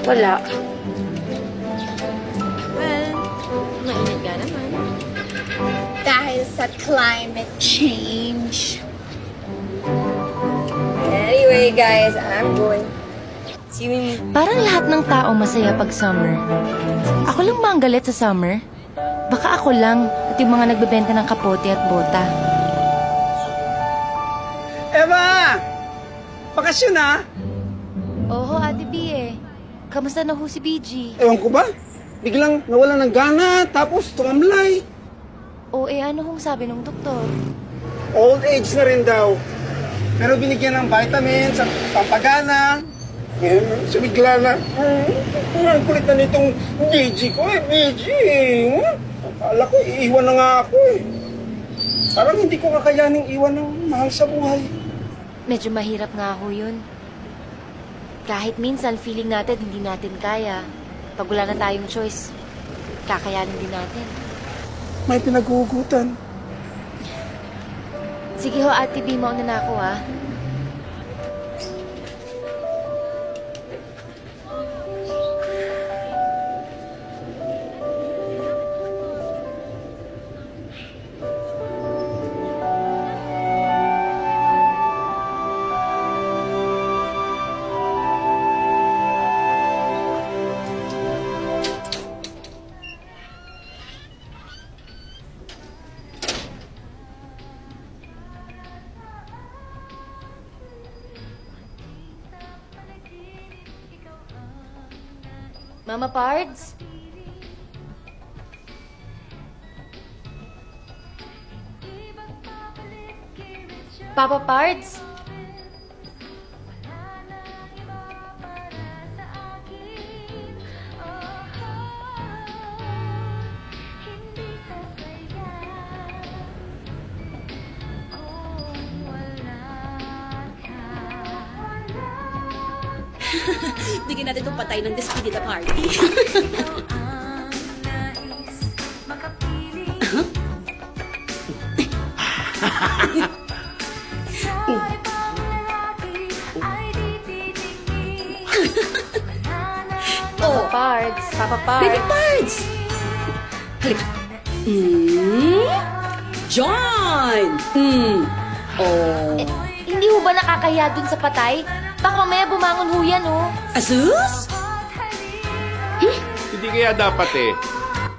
Wala. Well, mainit nga naman. Dahil sa climate change. Anyway, guys, I'm going. Swimming. Parang lahat ng tao masaya pag summer. Ako lang ba ang galit sa summer? Baka ako lang at yung mga nagbebenta ng kapote at bota. Eva! Bakasyon ha? Oho, Ate B eh. Kamusta na ho si BG? Ewan ko ba? Biglang nawala ng gana, tapos tumamlay. O ano hong sabi ng doktor? Old age na rin daw. Pero binigyan ng vitamins at pampagana. Ngayon, sumigla na. Ang kulit na nitong BG ko BG. Akala ko, iiwan na nga ako Parang hindi ko kakayaning iwan ng mahal sa buhay. Medyo mahirap nga ho yun. Kahit minsan feeling natin hindi natin kaya. Pag wala na tayong choice, kakayanin din natin. May pinaghuhugutan. Sige ho, Ate B, mauna na ako ha. Mama Pards? Papa Pards? Bigyan natin itong patay ng despedida party. Papa Pards? Papa Pards? Baby Pards! Halika. John! Oh. Hindi ho ba nakakahiya dun sa patay? Baka mamaya bumangon ho yan, oh. Asus? Hindi kaya dapat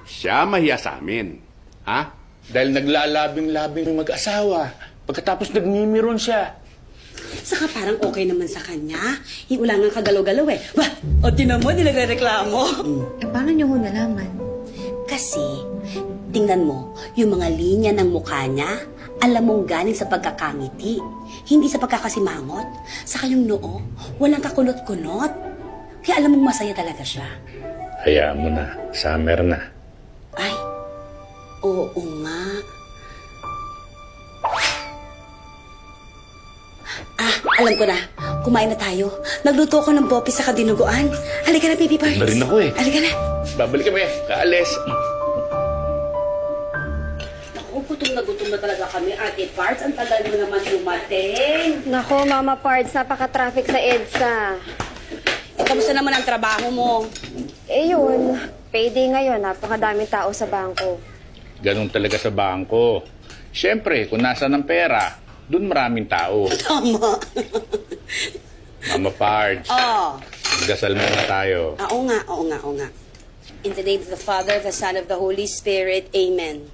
siya mahiya sa amin. Ha? Dahil naglalabing-labing yung mag-asawa. Pagkatapos nagmimiron siya. Saka parang okay naman sa kanya. Wala nga kagalaw-galaw Wah! O tinan mo, nilagre-reklamo. Paano niyo ho nalaman? Kasi, tingnan mo, yung mga linya ng mukha niya, alam mong galing sa pagkakangiti. Hindi sa pagkakasimangot. Saka yung noo, walang kakunot-kunot. Kaya alam mong masaya talaga siya. Hayaan mo na. Summer na. Ay, oo nga. Alam ko na. Kumain na tayo. Nagluto ko ng bopis sa kadinuguan. Halika na, baby Pards. Na rin ako Halika na. Babalik kami. Kaalis. Naku, gutom na talaga kami, Ate Pards. Ang tagal mo naman dumating. Nako, Mama Pards, napaka-traffic sa EDSA. Kamusta naman ang trabaho mo? Yun. Payday ngayon, napakadaming tao sa bangko. Ganun talaga sa bangko. Siyempre, kung nasa ng pera, dun maraming tao. Tama. Mama Pards, Oh. magdasal muna tayo. Oo nga. In the name of the Father, the Son, of the Holy Spirit. Amen.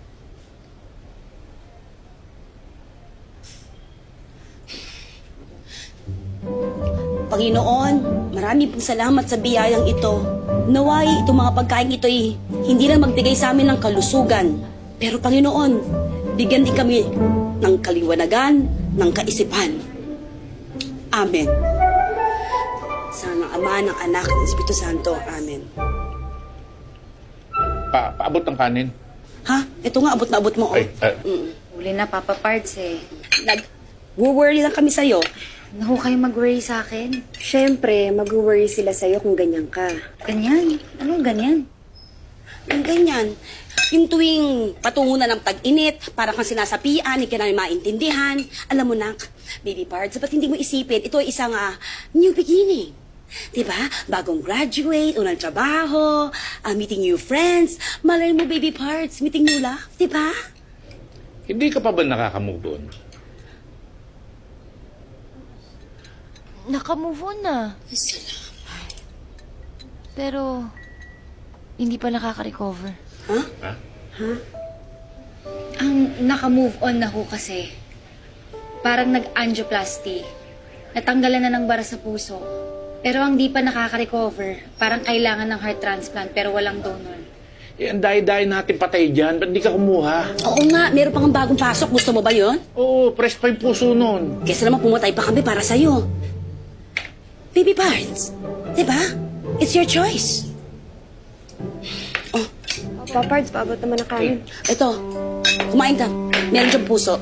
Panginoon, marami pong salamat sa biyayang ito. Naway, itong mga pagkain ito'y hindi lang magbigay sa amin ng kalusugan. Pero Panginoon, bigyan din kami ng kaliwanagan, ng kaisipan. Amen. Sa ng Ama, ng Anak, ng Espiritu Santo. Amen. Paabot ng kanin. Ha? Ito nga, abot na abot mo. Oh. Ay, Huli na, Papa Pards Nag-worry lang kami sa'yo. Naku kayo mag-worry sa akin. Siyempre, mag-worry sila sa'yo kung ganyan ka. Ganyan? Anong ganyan? Yung ganyan. Yung tuwing patungo na ng tag-init, para kang sinasapian, hindi ka namin maintindihan. Alam mo na, Baby Pards, ba't hindi mo isipin, ito ay isang new beginning. Diba? Bagong graduate, unang trabaho, meeting new friends. Malay mo, baby parts, meeting new love. Diba? Hindi ka pa ba nakaka-move on? Naka-move on na. Pero, hindi pa nakaka-recover. Ha? Ang naka-move on na ho kasi, parang nag-angioplasty. Natanggalan na ng bara sa puso. Pero ang di pa nakaka-recover, parang kailangan ng heart transplant pero walang donor. Eh, ang dahi-dahi natin patay dyan. Ba't di ka kumuha? Oo nga, meron pang bagong pasok. Gusto mo ba yon? Oo, fresh pa yung puso nun. Kesa naman pumatay pa kami para sa'yo. Baby parts, diba? It's your choice. Papa Pards, paabot naman na kanin. Ito, kumain ka. Meron diyang puso.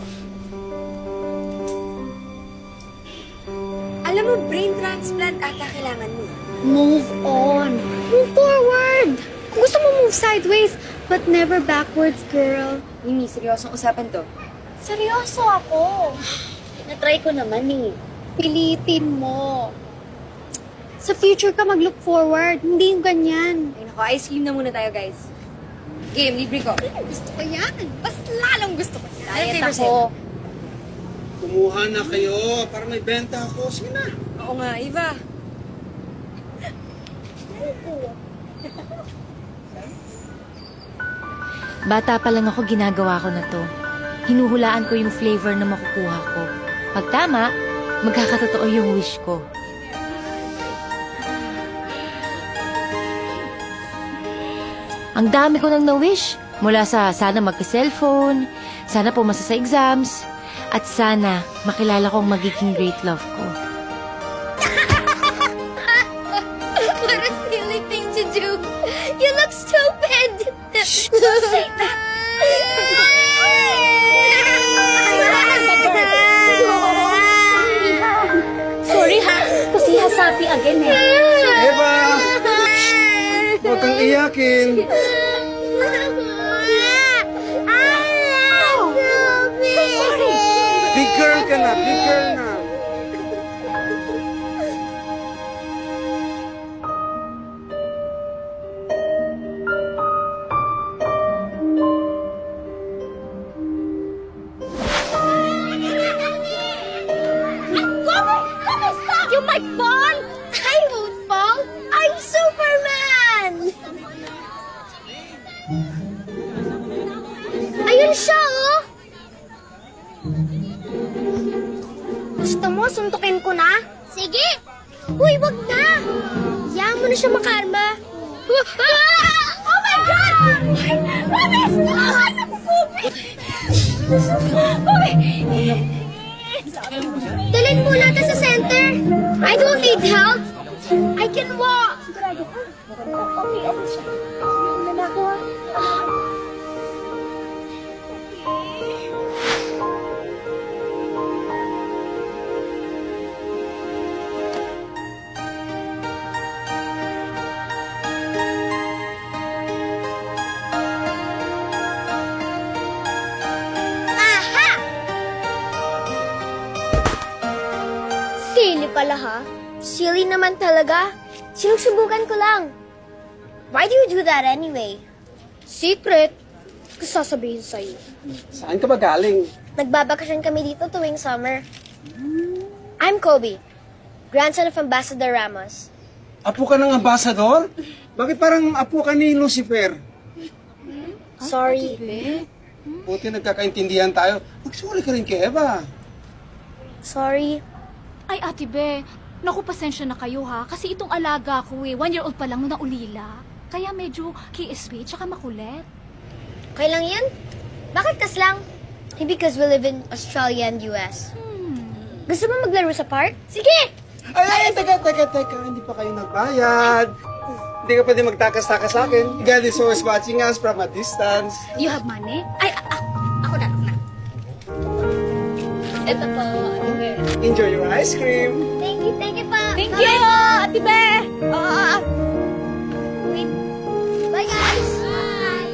Alam mo, brain transplant ata kailangan mo. Move on. Move forward. Kung gusto mo move sideways, but never backwards, girl. Mimi, seryosong usapan to. Seryoso ako. Na-try ko naman eh. Pilitin mo. Sa future ka mag-look forward, hindi yung ganyan. Ay nako, ice cream na muna tayo, guys. Game, libre ko. Gusto ko yan. Mas lalong gusto ko yan. Diet ako. Kumuha na kayo para may benta ako. Sige na. Oo nga, Eva. Bata pa lang ako, ginagawa ko na to. Hinuhulaan ko yung flavor na makukuha ko. Pag tama, magkakatotoo yung wish ko. Ang dami ko nang na-wish. Mula sa sana magka-cellphone, sana pumasa sa exams, at sana makilala kong magiging great love ko. What a silly thing to do. You look stupid. Don't say that. Sorry ha, kasi hasapi again eh. Eva! Huwag kang iyakin. Big girl ka na, big girl na. You might fall. I won't fall. I'm Superman. Ayun siya, oh. Gusto mo, suntukin ko na? Sige! Uy, wag na! Hayaan mo na siya makarma. Oh my God! Mabes! Dalhin mo natin sa center. I don't need help. I can walk. Okay, okay siya. Una na ako, ah. Silly pala ha? Silly naman talaga. Sinusubukan ko lang. Why do you do that anyway? Secret. Gusto sasabihin sa'yo. Saan ka ba galing? Nagbabakasyon kami dito tuwing summer. I'm Kobe, grandson of Ambassador Ramos. Apo ka ng ambasador? Bakit parang apo ka ni Lucifer? Sorry. Buti nagkakaintindihan tayo. Magsuli ka rin kay Eva. Sorry. Ay, Ate Be, naku, pasensya na kayo ha. Kasi itong alaga ko 1-year-old pa lang nung naulila. Kaya medyo KSB tsaka makulit. Okay lang yan? Bakit kaslang? Because we live in Australia and US. Gusto mo maglaro sa park? Sige! Ay, teka. Hindi pa kayo nagbayad. Hindi ka pwede magtakas-takas sa akin. God is always watching us from a distance. You have money? Ay, ako na. Ito po, Ate Be. Enjoy your ice cream. Thank you pa. Thank you, Ate Be! Wait. Bye, guys! Bye!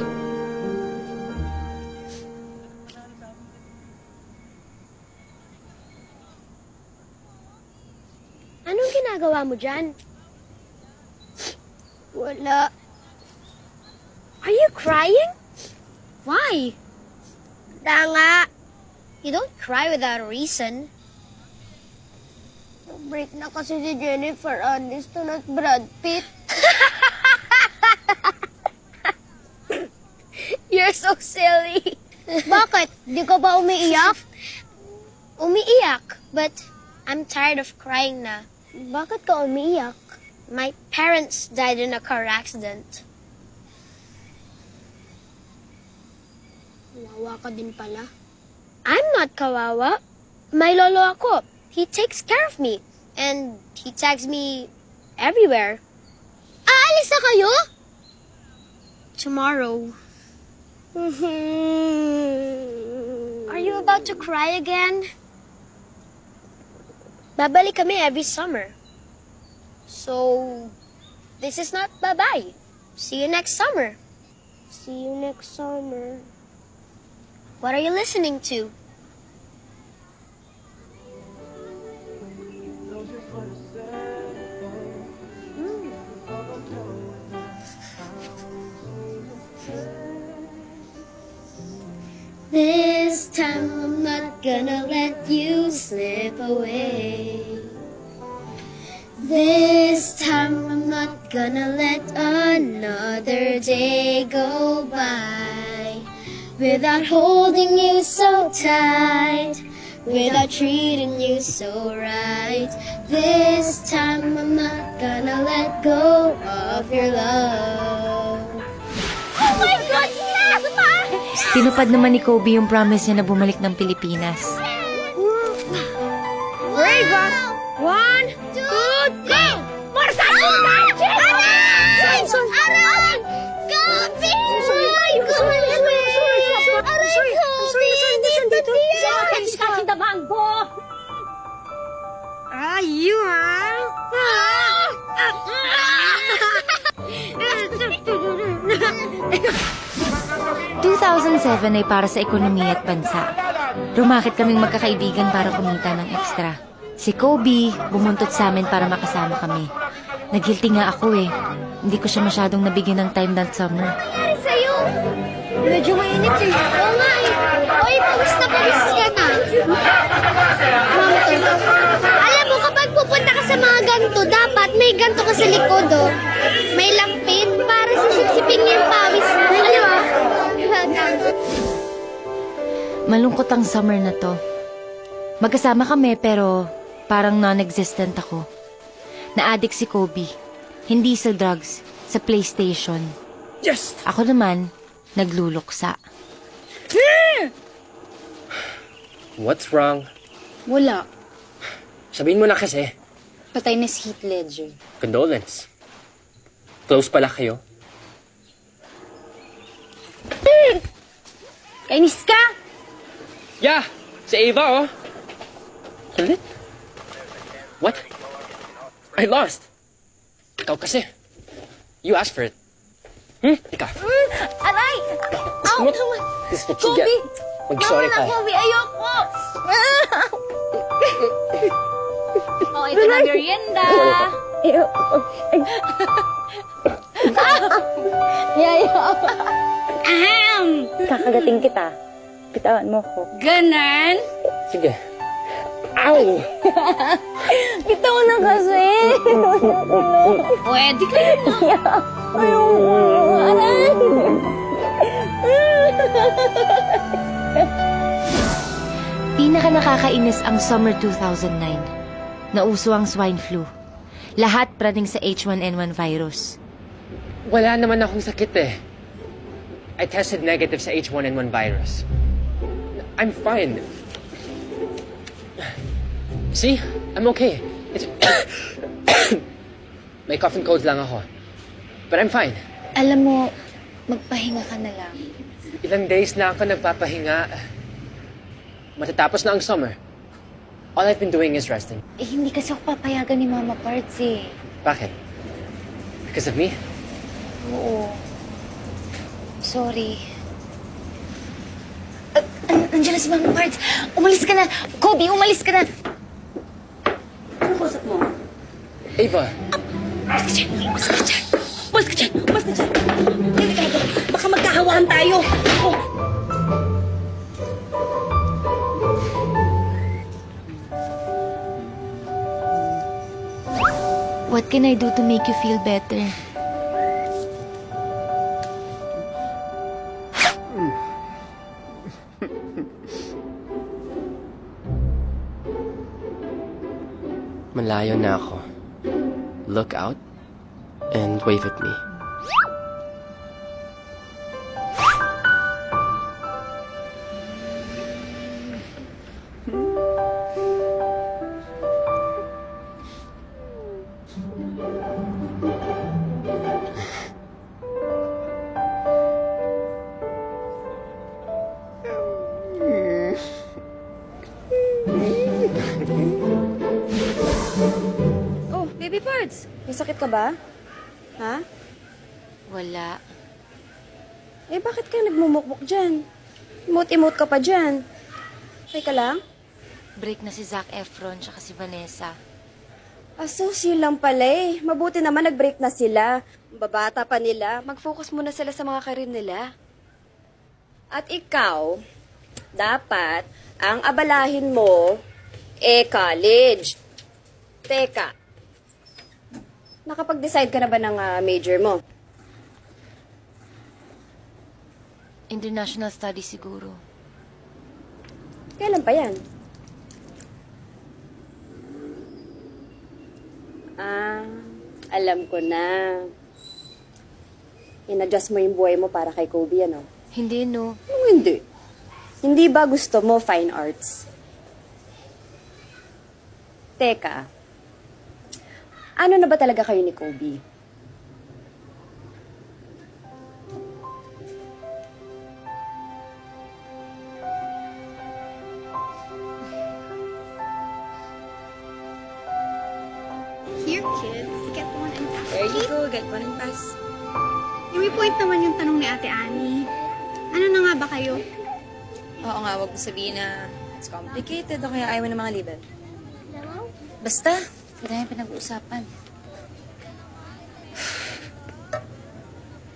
Anong ginagawa mo dyan? Wala. Are you crying? Why? Nga. You don't cry without a reason. Break na kasi si Jennifer Aniston at Brad Pitt. You're so silly. Bakit? Di ka ba umiiyak? Umiiyak, but I'm tired of crying na. Bakit ka umiiyak? My parents died in a car accident. Kawawa ka din pala. I'm not kawawa. May lolo ako. He takes care of me. And he tags me everywhere. Aalis na kayo? Tomorrow. Are you about to cry again? Babalik kami every summer. So, this is not bye-bye. See you next summer. See you next summer. What are you listening to? This time I'm not gonna let you slip away. This time I'm not gonna let another day go by without holding you so tight, without treating you so right. This time I'm not gonna let go of your love. Oh my God, yes! Tinupad naman ni Kobe yung promise niya na bumalik ng Pilipinas. Brave, huh? 1, 2, go! Marsa! Aray! Aray! Kobe! Aray! Kobe! Aray, Kobe! Dito! Ah, you, ha? 2007 ay para sa ekonomiya at bansa. Rumakit kaming magkakaibigan para kumita ng ekstra. Si Kobe, bumuntot sa amin para makasama kami. Nag-guilty nga ako eh. Hindi ko siya masyadong nabigyan ng time that summer. Nangyari sa'yo? Medyo mainit eh. Oo nga eh. Oy, pawis ka na. Alam mo, kapag pupunta ka sa mga ganito, dapat may ganito ka sa likod, oh. May lampin para sisipsipin niya yung pawis. Alam mo? Malungkot ang summer na to. Magkasama kami pero parang non-existent ako. Na-addict si Kobe. Hindi sa drugs, sa PlayStation. Yes! Ako naman, nagluluksa. What's wrong? Wala. Sabihin mo na kasi. Patay na si Heath Ledger. Condolence. Close pala kayo. Kainis ka! Yeah! Si Ava, oh! Ulit? What? I lost! Ikaw kasi. You asked for it. Ika. Aray! Ow! What? This is what you get. Mag-sorry ka. Kobe, ayoko! Oh, ito na merienda. Ahem! Kakagating kita. Bitawan mo ko. Ganan? Sige. Ow! Bitaw na kasi. Pwede kayo na. Aray! Pinaka nakakainis ang summer 2009. Nauso ang swine flu. Lahat praning sa H1N1 virus. Wala naman akong sakit eh. I tested negative sa H1N1 virus. I'm fine. See? I'm okay. It's... May cough and cold lang ako. But I'm fine. Alam mo, magpahinga ka na lang. Ilang days na ako nagpapahinga. Matatapos na ang summer. All I've been doing is resting. Eh, hindi kasi ako papayagan ni Mama Parts eh. Bakit? Because of me? Oo. Sorry. Nandiyan na si Mama Parts. Umalis ka na. Kobe, umalis ka na. Ano kusap mo? Ava, Umalis ka dyan. Umas ka dyan! Umas ka dyan! Delikado! Baka magkahawahan tayo! Oh. What can I do to make you feel better? Malayo na ako. Look out and wave at me. Oh, baby parts. May sakit ka ba? Ha? Wala. Eh, bakit ka nagmumukmuk dyan? Emote-emote ka pa dyan. Okay ka lang? Break na si Zac Efron tsaka si Vanessa. Associate lang pala eh. Mabuti naman nag-break na sila. Babata pa nila. Mag-focus muna sila sa mga karir nila. At ikaw, dapat, ang abalahin mo, college. Teka, nakapag-decide ka na ba ng major mo? International Studies siguro. Kailan pa yan? Alam ko na. In-adjust mo yung buhay mo para kay Kobe, ano? Hindi, no. Hindi. Hindi ba gusto mo fine arts? Teka, ano na ba talaga kayo ni Kobe? Here, kids. Get one and pass. There you go, get one and pass. May point naman yung tanong ni Ate Annie. Ano na nga ba kayo? Oo nga, wag mo sabihin na it's complicated o kaya ayaw mo ng mga label. Basta, hindi na yung pinag-uusapan.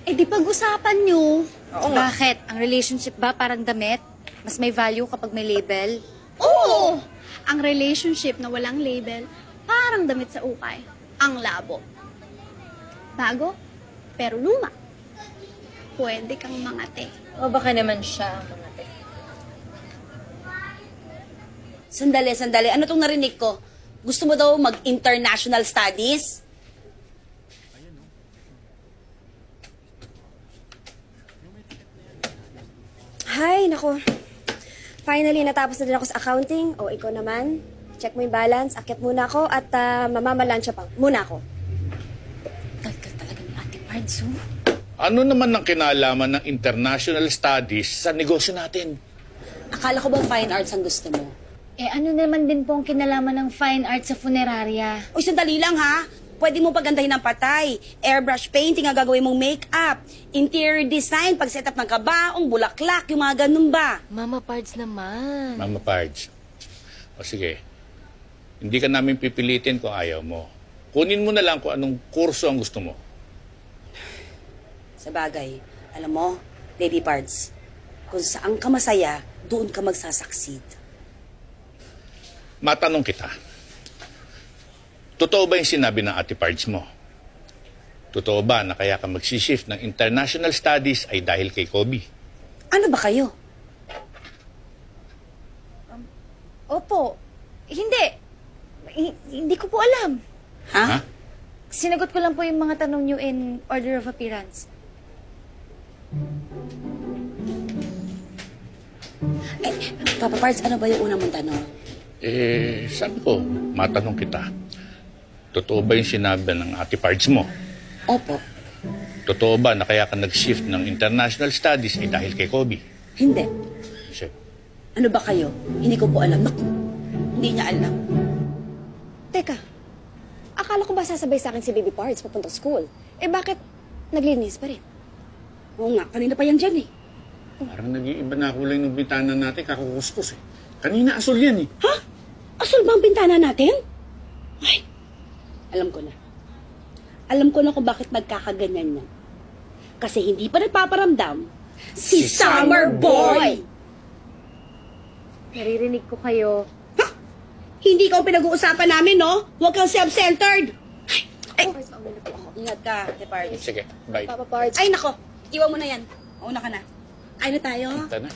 Eh di pag-usapan nyo. Bakit? Ang relationship ba parang damit? Mas may value kapag may label? Oo! Ang relationship na walang label, parang damit sa ukay. Ang labo. Bago, pero luma. Pwede kang mangate. O baka naman siya, mga te. Sandali, sandali. Ano tong narinig ko? Gusto mo daw mag-international studies? Hay, nako. Finally, natapos na din ako sa accounting. O, ikaw naman. Check mo yung balance. Akit muna ako at mamamalansya pa. Muna ako. Tagal talaga ni Ate Pards, oh. Ano naman ang kinalaman ng international studies sa negosyo natin? Akala ko ba fine arts ang gusto mo? Eh ano naman din po ang kinalaman ng fine art sa funeraria? Uy, sandali lang ha. Pwede mo pagandahin ng patay. Airbrush painting ang gagawin mong make-up. Interior design, pag-setup ng kabaong, bulaklak, yung mga ganun ba? Mama Pards naman. Mama Pards. O sige, hindi ka namin pipilitin kung ayaw mo. Kunin mo na lang kung anong kurso ang gusto mo. Sa bagay, alam mo, Lady Pards, kung saan ka masaya, doon ka magsasucceed. Matanong kita. Totoo ba yung sinabi ng Ate Pards mo? Totoo ba na kaya ka magsishift ng international studies ay dahil kay Kobe? Ano ba kayo? Opo. Hindi. Hindi ko po alam. Ha? Sinagot ko lang po yung mga tanong nyo in order of appearance. Papa Pards, ano ba yung unang mong tanong? Sabi ko, matanong kita. Totoo ba yung sinabi ng Ate Pards mo? Opo. Totoo ba na kaya ka nag-shift ng international studies ay dahil kay Kobe? Hindi. Shit. Ano ba kayo? Hindi ko po alam. Naku, hindi niya alam. Teka, akala ko ba sasabay sa akin si Baby Pards papunta school? Eh bakit naglinis pa rin? Oo nga, kanina pa yan dyan eh. Parang nag-iiba na kulay ng bintana natin, kakukuskus eh. Kanina asol yan eh. Ha? Asol ba ang bintana natin? Ay, alam ko na. Alam ko na kung bakit nagkakaganyan niya. Kasi hindi pa nagpaparamdam si Summer Boy! Naririnig ko kayo. Hindi ka ang pinag-uusapan namin, no? Huwag kang self-centered! Ay! Ingat ka, Pards. Sige, bye. Papa Pards. Ay, nako! Iwan mo na yan. Mauna ka na. Ay na tayo. Ito na.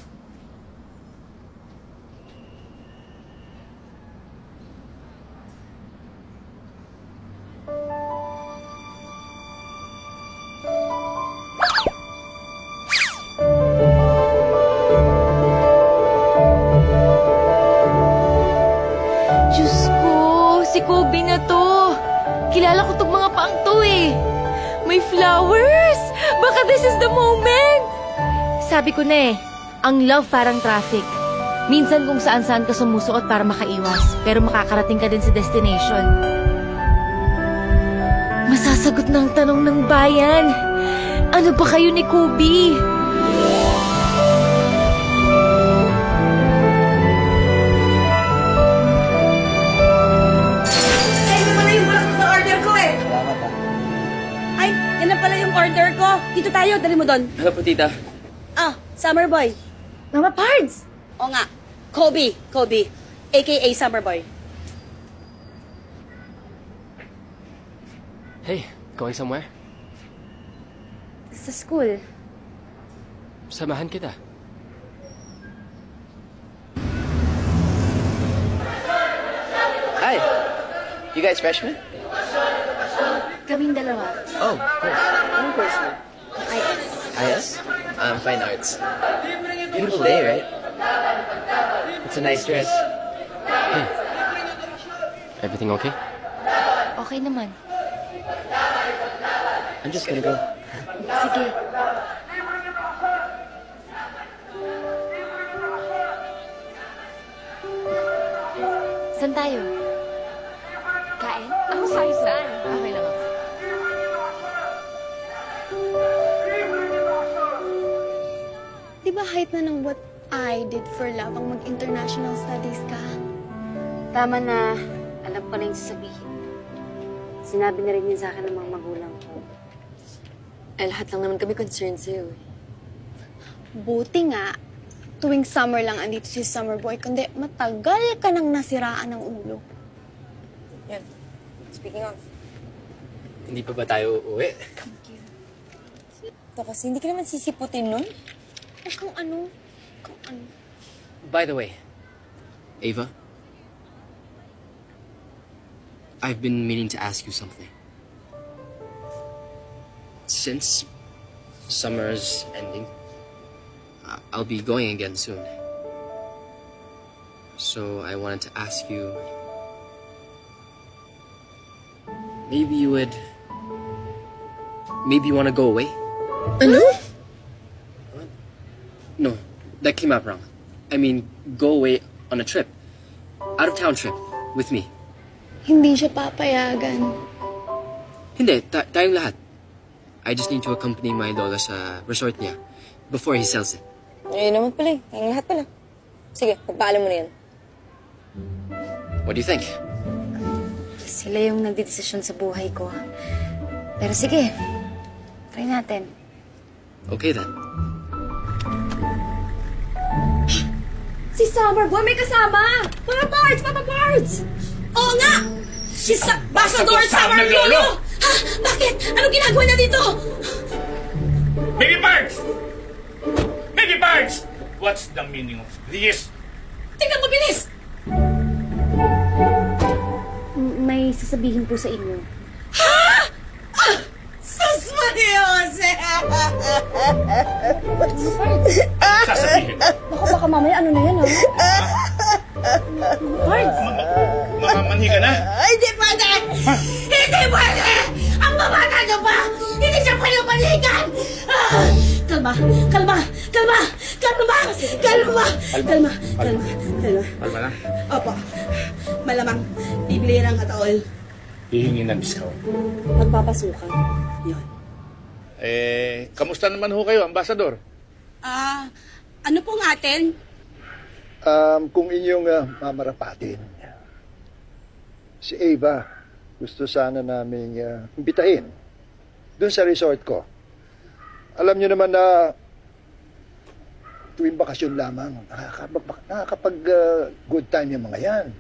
Diyos ko, si Kobe na to. Kilala ko tong mga paang to eh. May flowers! Baka this is the moment! Sabi ko na eh, ang love parang traffic. Minsan kung saan-saan ka sumusuot para makaiwas, pero makakarating ka din sa destination. Masasagot na ang tanong ng bayan. Ano ba kayo ni Kobe? Ay, yan pala yung order ko eh. Salamat Ay, yan na pala yung order ko. Dito tayo, dali mo doon. Hello po, tita. Ah, Summer Boy. Mama Pards! O nga, Kobe, a.k.a. Summer Boy. Hey, going somewhere? Sa school. Samahan kita. Hi. You guys freshmen? Kaming dalawa. Oh, of course. Anong course mo? IS? Fine arts. Beautiful day, right? It's a nice dress. Everything okay? Okay naman. I'm just gonna go. Sige. Saan tayo? Kain? Ako saan? Okay lang ako. Di ba height na ng what I did for love ang mag-international studies ka? Tama na. Alam ko na yung sasabihin. Sinabi na rin yun sa akin ng mga magulang ko. Eh, lahat lang naman kami concerned sa'yo eh. Buti nga, tuwing summer lang andito si Summer Boy, kundi matagal ka nang nasiraan ng ulo. Yan. Speaking of, Hindi pa ba tayo uuwi? ito kasi hindi ka naman sisiputin nun. Huwag kang ano, By the way, Ava? I've been meaning to ask you something. Since summer's ending, I'll be going again soon. So I wanted to ask you, maybe you would, maybe you want to go away? Ano? What? No, that came out wrong. I mean, go away on a trip. Out of town trip with me. hindi siya papayagan. Hindi, tayong lahat. I just need to accompany my lola sa resort niya before he sells it. Ayun naman pala eh. Ang lahat pala. Sige, pagpaalam mo na yan. What do you think? Sila yung nagdedesisyon sa buhay ko. Pero sige, try natin. Okay then. Si Summer Boy may kasama! Papa Pards! Papa Pards! Oo nga! Si Ambassador Summer Lolo! Ha? Bakit? Anong ginagawa niya dito? Baby Parts! Baby Parts! What's the meaning of this? Tingnan mo, bilis! May sasabihin po sa inyo. Sus Mariose! Sasabihin. Naku, baka mamaya ano na yan, ha? Mamamanhi ka na? Hindi pwede! Hindi pwede! Ang babata niyo pa! Hindi siya pwede panihigan! Kalma! Kalma! Kalma! Kalma! Kalma! Kalma! Kalma! Kalma! Palma na. Opo. Malamang bibili ng kataol. Hihingi ng discount. Magpapasukan. Yun. Kamusta naman ho kayo, Ambassador? Ano pong atin? Kung inyong mamarapatin, si Ava, gusto sana naming imbitahin Doon sa resort ko. Alam nyo naman na tuwing bakasyon lamang, nakakapag good time yung mga yan.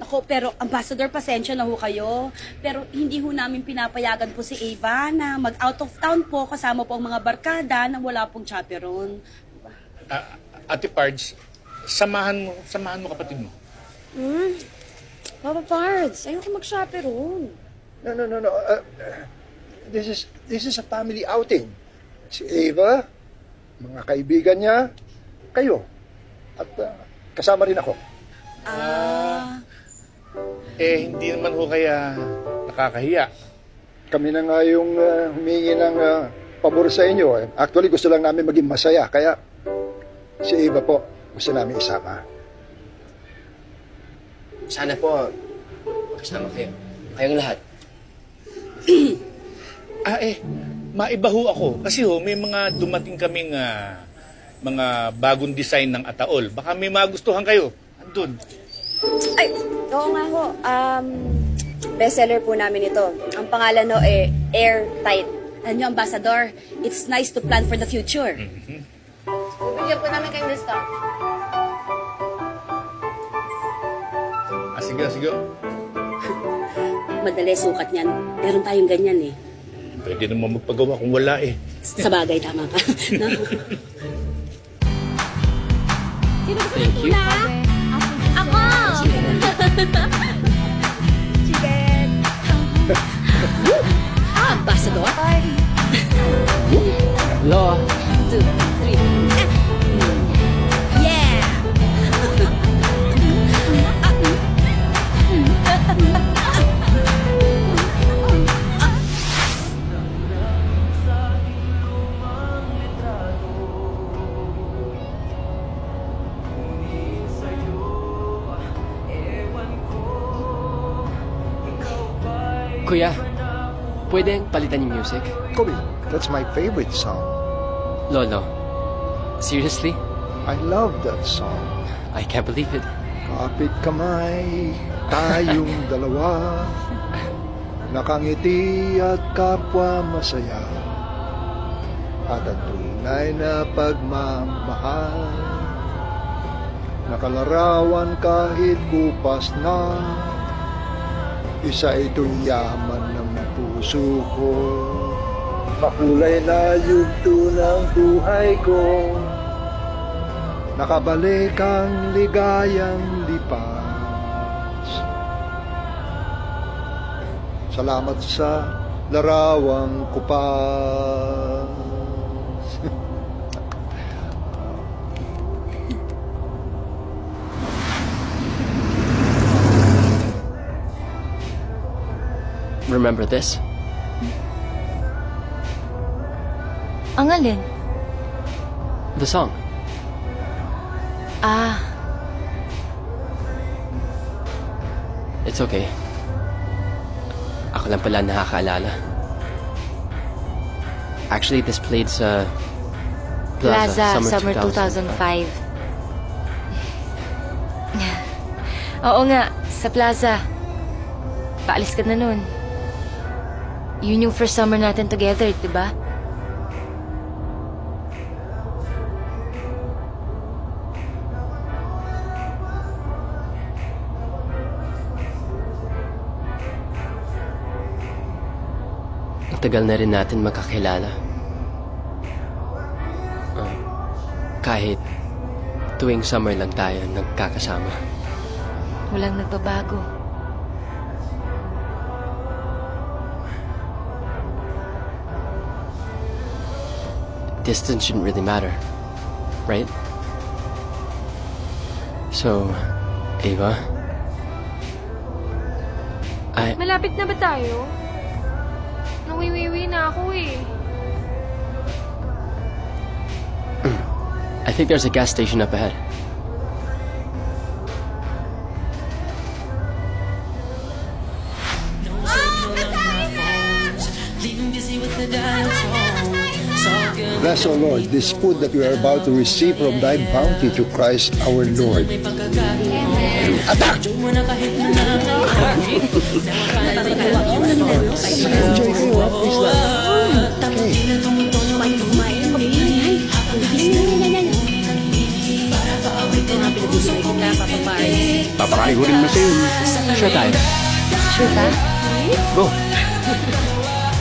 Nako, pero Ambassador, pasensya na ho kayo. Pero hindi ho namin pinapayagan po si Ava na mag-out of town po kasama po ang mga barkada na wala pong chaperon. Ate Pards, samahan mo kapatid mo. Papa Pards, ayoko mag-chaperon. No. This is a family outing. Si Ava, mga kaibigan niya, kayo. At kasama rin ako. Hindi naman ho kaya nakakahiya. Kami na nga yung humingi ng pabor sa inyo. Actually, gusto lang namin maging masaya. Kaya si Ava po, gusto namin isama. Sana po, kasama kayo. Kayong lahat. Maiba ho ako. Kasi may mga dumating kaming mga bagong design ng ataol. Baka may magustuhan kayo. Andun. Ay, oo nga ho. Bestseller po namin ito. Ang pangalan no Airtight. Alam niyo, Ambassador, it's nice to plan for the future. Bigyan po namin kayong discount. Sige. Madali sukat niyan. Meron tayong ganyan eh. Pwede naman magpagawa kung wala eh. Sa bagay, tama ka. No? Thank you. Ako! Ambassador? Hello. 2, 3. Yeah! Kuya, pwedeng palitan yung music? Kobe, that's my favorite song. Lolo, seriously? I love that song. I can't believe it. Kapit kamay, tayong dalawa, nakangiti at kapwa masaya, at ang tunay na pagmamahal, nakalarawan kahit kupas na, isa itong yaman ng puso ko, makulay na yugto ng buhay ko, nakabalik ang ligayang lipas. Salamat sa larawang kupas. Remember this? Ang alin? The song. It's okay. Ako lang pala nakakaalala. Actually, this played sa Plaza, Summer 2005. Oo nga, sa Plaza. Paalis ka na nun. Yun yung first summer natin together, di ba? Ang tagal na rin natin magkakilala. Kahit tuwing summer lang tayo nagkakasama. Walang nagbabago. Distance shouldn't really matter, right? So, Ava, Malapit na ba tayo? Nawiwiwi na ako eh. I think there's a gas station up ahead. Bless, O Lord, this food that we are about to receive from thy bounty through Christ our Lord. Attack! Enjoy kayo, ha? Please lang. Papakain ko rin mo sa'yo. Sure tayo. Sure ka? Go.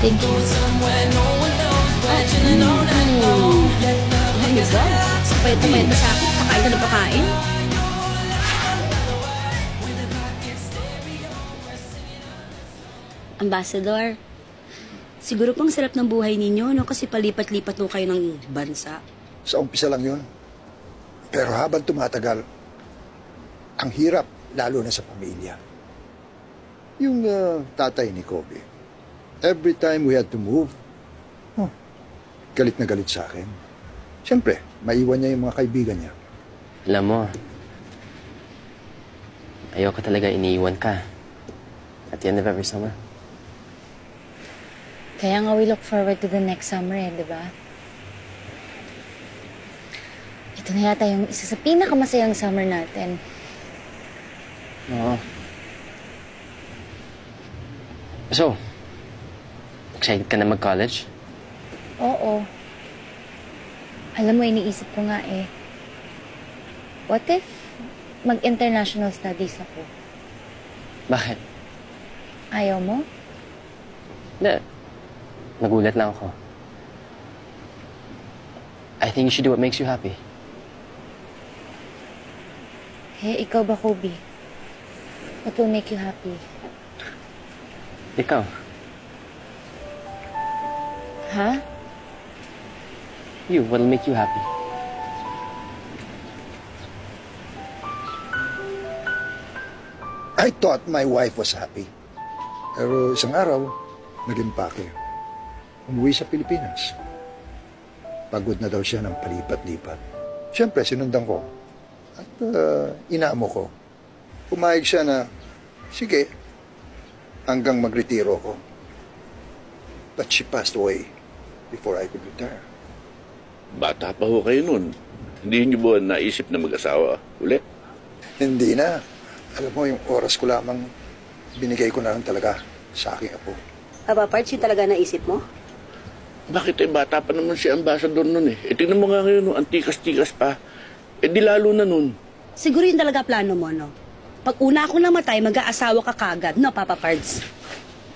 Thank you. Pwede sa akin, pakain ka ng pakain. Ambassador, siguro pang sarap ng buhay ninyo, no? Kasi palipat-lipat mo kayo ng bansa. Sa umpisa lang yun. Pero habang tumatagal, ang hirap, lalo na sa pamilya. Yung tatay ni Kobe, every time we had to move, galit na galit sa akin. Siyempre, maiwan niya yung mga kaibigan niya. Alam mo, ayoko talaga iniiwan ka at the end of every summer. Kaya nga we look forward to the next summer di ba? Ito na yata yung isa sa pinakamasayang summer natin. Oo. So, excited ka na mag-college? Oo. Alam mo, iniisip ko nga what if mag-international studies ako? Bakit? Ayaw mo? Hindi. Nagulat lang ako. I think you should do what makes you happy. Ikaw ba, Kobe? What will make you happy? Ikaw. Ha? You, what'll make you happy? I thought my wife was happy. Pero isang araw, naging pake. Umuwi sa Pilipinas. Pagod na daw siya ng palipat-lipat. Siyempre, sinundan ko. At inaamo ko. Pumayag siya na, sige, hanggang magretiro ko. But she passed away before I could retire. Bata pa ho kayo nun. Hindi niyo ba naisip na mag-asawa ulit? Hindi na. Alam mo, yung oras ko lamang, binigay ko na lang talaga sa aking apo. Aba, Parts, yun talaga naisip mo? Bakit bata pa naman si Ambassador nun tingnan mo nga ngayon, antikas-tikas pa. Di lalo na nun. Siguro yun talaga plano mo, no? Pag una akong namatay, mag-aasawa ka kagad, no, Papa Pards?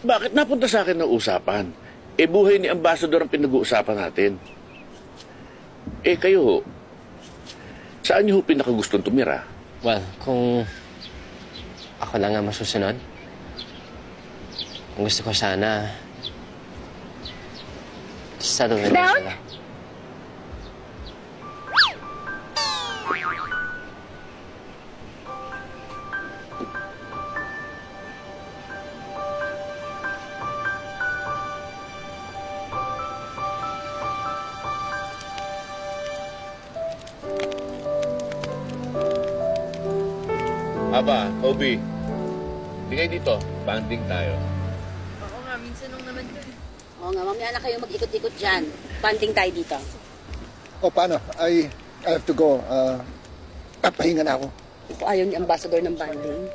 Bakit napunta sa akin ng usapan? Buhay ni Ambassador ang pinag-uusapan natin. Kayo, saan niyo pinakagustong tumira? Well, kung ako lang ang masusunod, ang gusto ko sana, settle in sila. Aba, Kobe. Tingay dito. Banding tayo. Oo nga, mamaya na kayo mag-ikot-ikot dyan. Banding tayo dito. O, paano? I have to go. Papahinga na ako. Kung ayaw ni Ambassador ng banding.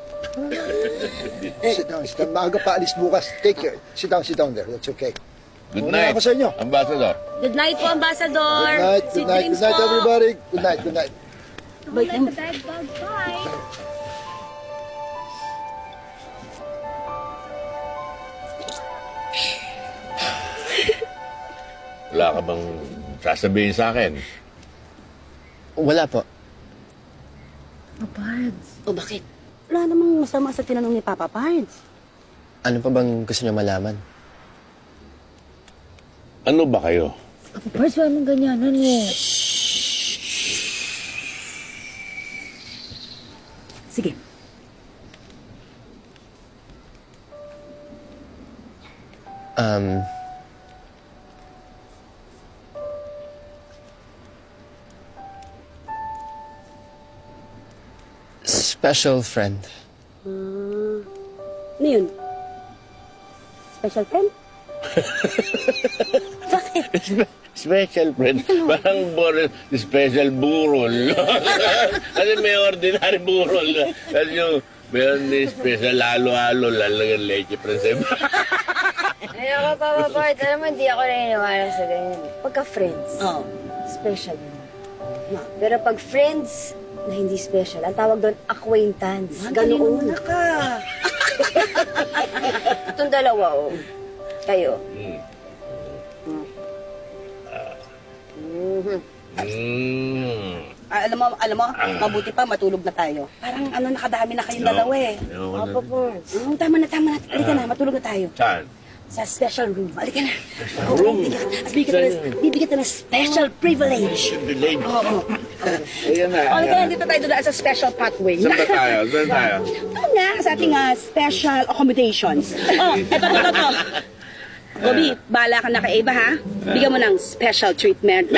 Sit down, sit down. Maaga pa alis bukas. Take care. Sit down there. That's okay. Good Muna night, ako sa inyo. Ambassador. Good night po, Ambassador! Good night, Sweet good night, dreams good night, po. everybody. Good night, good night. Bye, Let the bad bug bite. Wala ka bang sasabihin sa akin? Wala po. O bakit? Wala namang masama sa tinanong ni Papa Pards. Ano pa bang gusto niyo malaman? Ano ba kayo? Pards, wala mong ganyanan Sige. Special friend. Ano yun? Special friend? Bakit? Special friend. Parang special burol. Kasi may ordinary burol. Kasi yung meron ni special halo-halo, lalagyan leche prinsip. Ay, ako, Papa Bart, alam mo, hindi ako naniniwala sa ganyan. Pagka friends, Oh. special yun. Pero pag friends na hindi special, ang tawag doon, acquaintance. Ganoon Ganoon. na ka. Itong dalawa, oh. Kayo. Alam mo, mabuti pa, matulog na tayo. Parang nakadami na kayong dalawa eh. Papa Bart. Tama na. Halika na, matulog na tayo. Saan? Sa special room. Halika na. room? Bibigyan kita ng special privilege. Village. Oo. Ayan na. Halika na, dito tayo doon sa special pathway. Saan ba tayo? Saan tayo? Doon na, sa ating special accommodations. Oh, eto. Gobi, bahala ka na kay Eva, ha? Bigyan mo ng special treatment.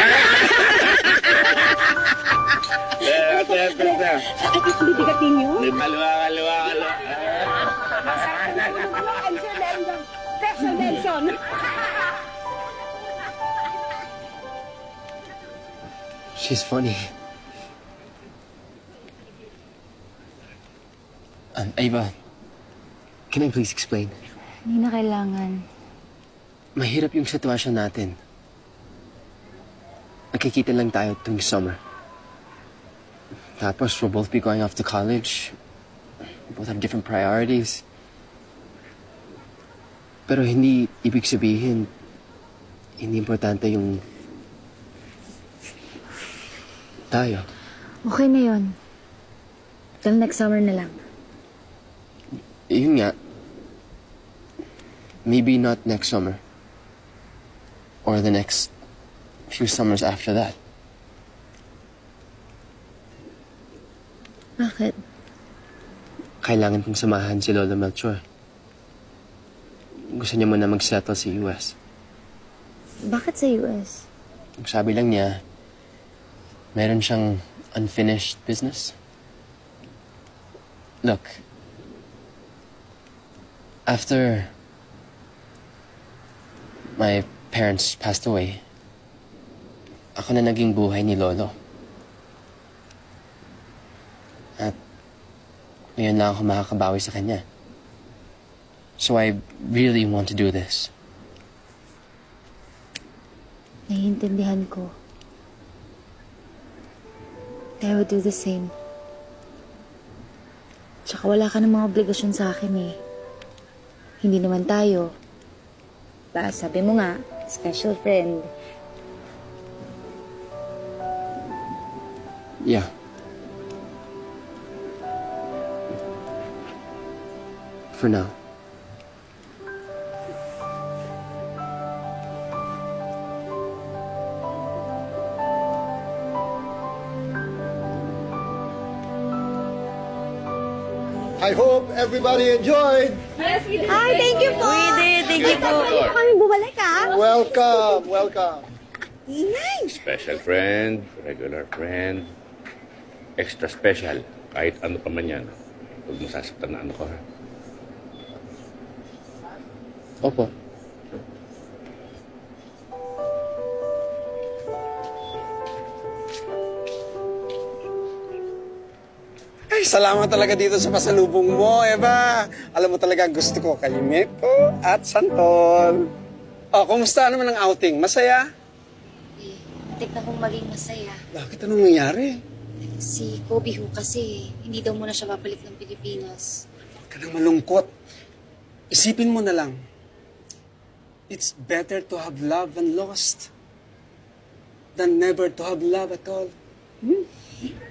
Bibigatin niyo? Kaliwa. Special mention. She's funny. Ava, can I please explain? Hindi na kailangan. Mahirap yung sitwasyon natin. Nakikita lang tayo tuwing summer. Tapos, we'll both be going off to college. We both have different priorities. Pero hindi ibig sabihin, hindi importante yung tayo. Okay na yun. Till next summer na lang. Yun nga. Maybe not next summer. Or the next few summers after that. Bakit? Kailangan kong samahan si Lolo Melchor. Gusto niya muna mag-settle sa US. Bakit sa US? Sabi lang niya, meron siyang unfinished business. Look, after my parents passed away, ako na naging buhay ni Lolo. At ngayon lang ako makakabawi sa kanya. So I really want to do this. Naiintindihan ko. I would do the same. Tsaka wala ka ng mga obligasyon sa akin eh. Hindi naman tayo. Sabi mo nga, special friend. Yeah. For now. I hope everybody enjoyed. Hi, thank you po. We did, thank you po. Kami bumalik, ha? Welcome. Special friend, regular friend, extra special, kahit ano pa man yan. Huwag masasaktan na ano ko, ha? Opo. Ay, salamat talaga dito sa pasalubong mo, Eva. Alam mo talaga gusto ko kay Mepo at Santol. Oh, kumusta naman ang outing? Masaya? Tik na kong maging masaya. Bakit anong nangyari? Si Kobe ho kasi, hindi daw muna siya babalik ng Pilipinas. Huwag ka nang malungkot. Isipin mo na lang. It's better to have love and lost than never to have love at all.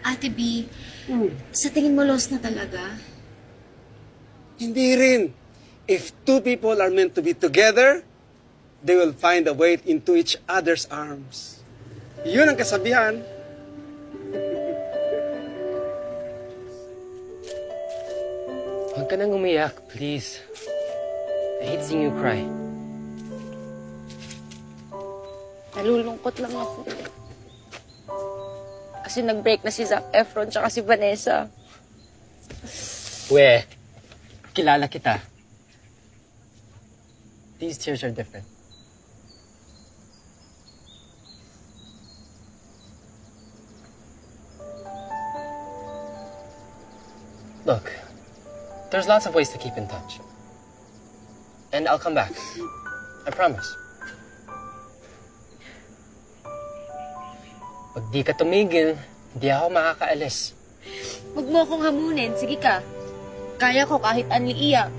Ate B, sa tingin mo lost na talaga? Hindi rin. If two people are meant to be together, they will find a way into each other's arms. Yun ang kasabihan. Huwag ka nang umiyak, please. I hate seeing you cry. Nalulungkot lang ako. Kasi nag-break na si Zac Efron tsaka si Vanessa. We, kilala kita. These tears are different. Look, there's lots of ways to keep in touch. And I'll come back. I promise. Pag di ka tumigil, hindi ako makakaalis. Huwag mo akong hamunin. Sige ka. Kaya ko kahit anli iyak.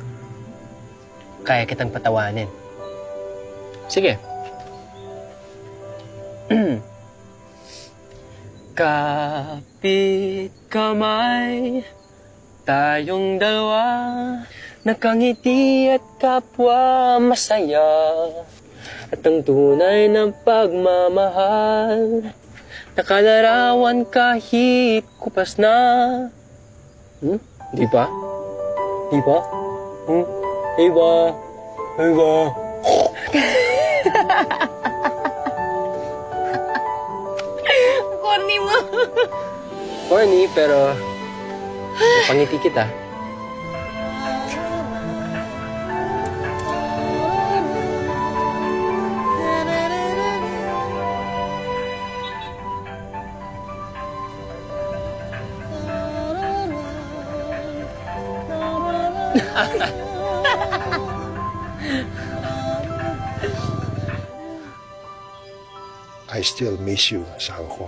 Kaya kitang patawanin. Sige. Kapit kamay, tayong dalawa, nakangiti at kapwa masaya. At ang tunay ng pagmamahal, nakalarawan kahit kupas na. Di ba? Di ba? Di ba? Di ba? Corny mo. Corny, pero pangiti kita. I still miss you, asawa ko.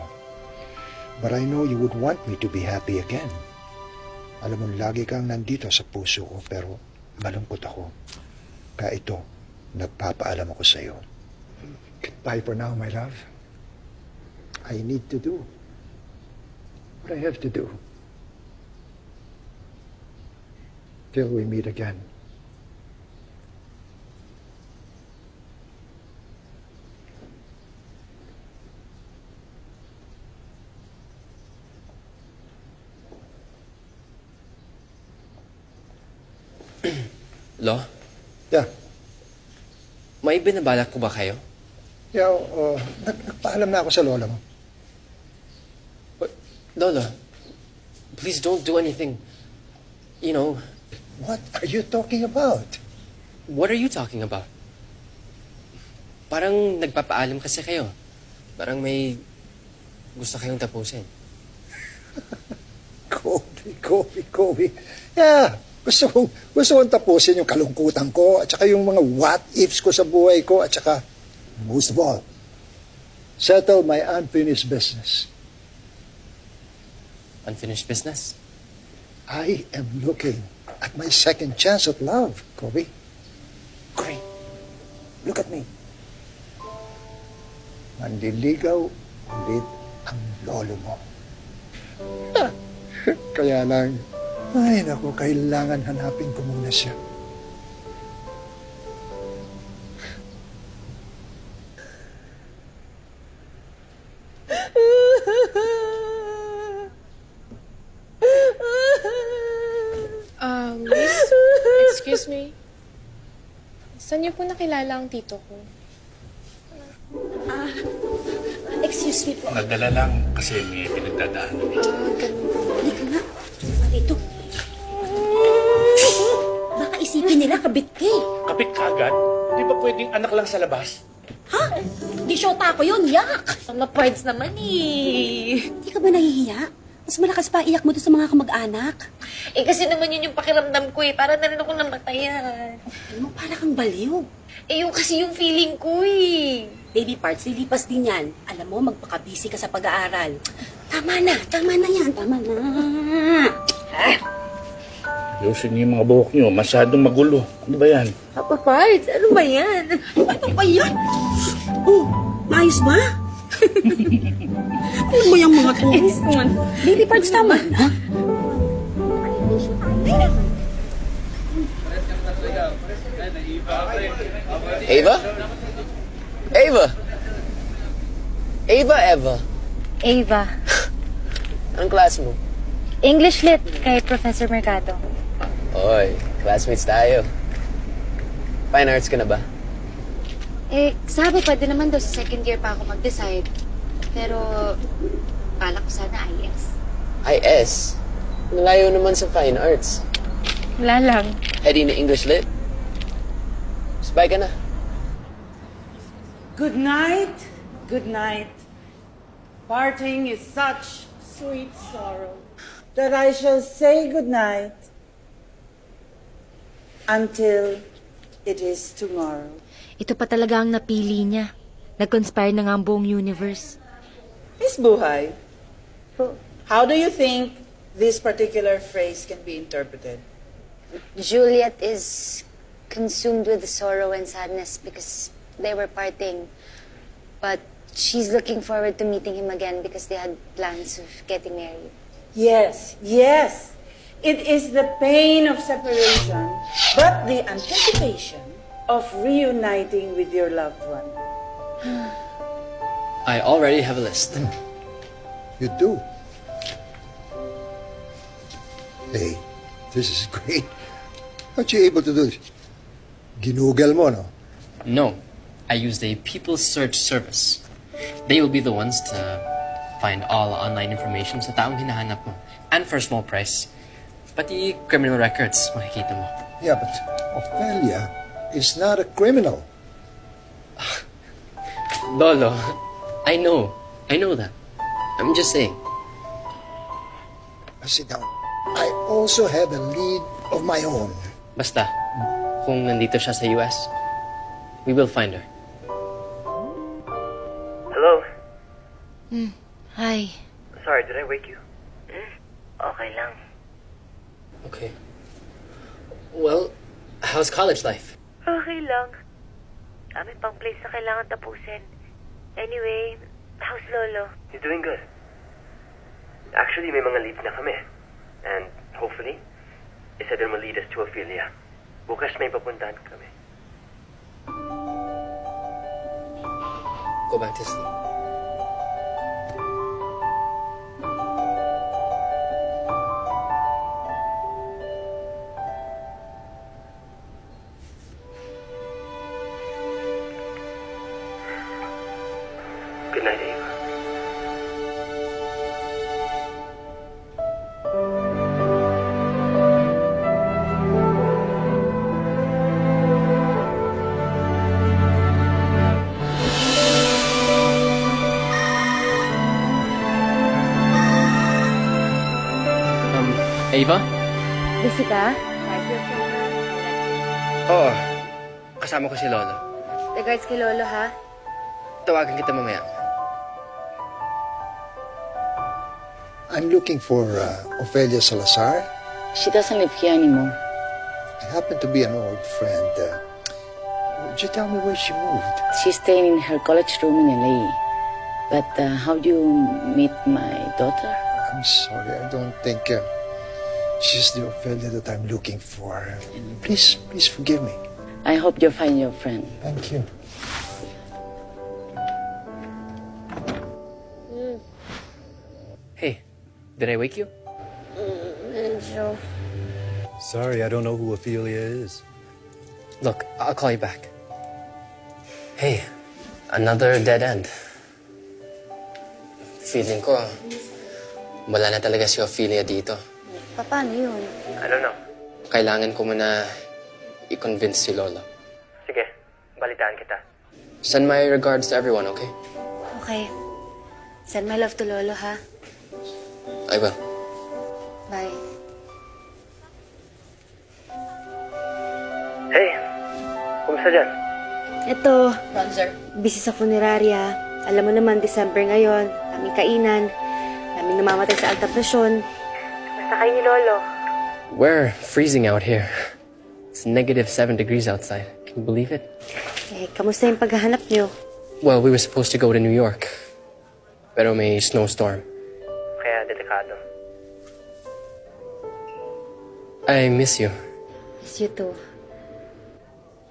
But I know you would want me to be happy again. Alam mo, lagi kang nandito sa puso ko, pero malungkot ako. Kaya ito, nagpapaalam ako sa iyo. Goodbye for now, my love. I need to do what I have to do. Till we meet again. Lo, Yeah. may binabalak ko ba kayo? Yeah, nagpaalam na ako sa lola mo. Lola, please don't do anything. You know, What are you talking about? what are you talking about? Parang nagpapaalam kasi kayo. Parang may gusto kayong tapusin. Kobe. Yeah, gusto kong tapusin yung kalungkutan ko at saka yung mga what-ifs ko sa buhay ko at saka, most of all, settle my unfinished business. Unfinished business? I am looking at my second chance at love, Kobe. Kobe, look at me. Manliligaw ulit ang lolo mo. Kaya lang, ay naku, kailangan hanapin ko muna siya. Miss, excuse me. Saan niyo po nakilala ang tito ko? Excuse me po. Nadala lang kasi may pinagdadaanan eh. Halika nga. Dito. Baka isipin nila kabit ka eh. Kapit ka agad? Di ba pwedeng anak lang sa labas? Ha? Di syota ko yun, yak! Mga parts naman eh. Hindi ka ba nahihiya? Mas malakas pa iyak mo doon sa mga kamag-anak. Eh kasi naman yun yung pakiramdam ko eh. Para na rin ako namatayan. Alam mo, para kang baliw. Eh yung kasi yung feeling ko eh. Baby parts, lilipas din yan. Alam mo, magpaka-busy ka sa pag-aaral. Tama na yan, tama na. Ayusin niyo yung mga buhok niyo. Masyadong magulo. Ano ba yan? Papa Parts, ano ba yan? Ano ba yan? Oh, maayos ba? Ano mo yung mga to? Baby parts, tama na. Ava? Ava! Eva. Ava, Anong class mo? English Lit kay Professor Mercado. Oy, classmates tayo. Fine arts ka na ba? Eh, sabi pwede naman daw sa second year pa ako mag-decide. Pero, balak ko sana IS. IS? Nalayo naman sa fine arts. Wala lang. Heady na English Lit? Sabay ka na. Good night. Good night. Parting is such sweet sorrow. that I shall say goodnight until it is tomorrow. Ito pa talaga ang napili niya. Nag-conspire na nga ang buong universe. Miss Buhay, how do you think this particular phrase can be interpreted? Juliet is consumed with sorrow and sadness because they were parting. But she's looking forward to meeting him again because they had plans of getting married. Yes, yes. It is the pain of separation, but the anticipation of reuniting with your loved one. I already have a list. You do? Hey, this is great. How'd you able to do this? Ginugal mo, no? No, I used a people search service. They will be the ones to find all online information sa taong hinahanap mo. And for a small price. Pati criminal records, makikita mo. Yeah, but Ophelia is not a criminal. Lolo, I know that. I'm just saying. Sit down. I also have a lead of my own. Basta, kung nandito siya sa US, we will find her. Hello? Hi. Sorry, did I wake you? Okay lang. Okay. Well, how's college life? Okay lang. May pang place na kailangan tapusin. Anyway, how's Lolo? He's doing good. Actually, may mga leads na kami. And hopefully, isa din will lead us to Ophelia. Bukas may papuntahan kami. Go back to sleep. Good night, Ava. Ava? Busy ka? Oo. Kasama ko si Lolo. Regards kay Lolo, ha? Tawagan kita mamaya. I'm looking for Ophelia Salazar. She doesn't live here anymore. I happen to be an old friend. Would you tell me where she moved? She's staying in her college room in LA. But how do you meet my daughter? I'm sorry, I don't think she's the Ophelia that I'm looking for. Please forgive me. I hope you find your friend. Thank you. Hey, did I wake you? Medyo. Sorry, I don't know who Ophelia is. Look, I'll call you back. Hey, another dead end. Feeling ko, wala na talaga si Ophelia dito. Paano yun? I don't know. Kailangan ko muna i-convince si Lolo. Sige, balitaan kita. Send my regards to everyone, okay? Okay. Send my love to Lolo, ha? I will. Bye. Hey, kumusta dyan? Ito, busy sa funeraria. Alam mo naman, December ngayon. Daming kainan. Daming namamatay sa altabrasyon. Basta kayo ni Lolo. We're freezing out here. It's -7 degrees outside. Can you believe it? Kamusta yung paghahanap niyo? Well, we were supposed to go to New York. Pero may snowstorm. Kaya delikado. I miss you. Miss you too.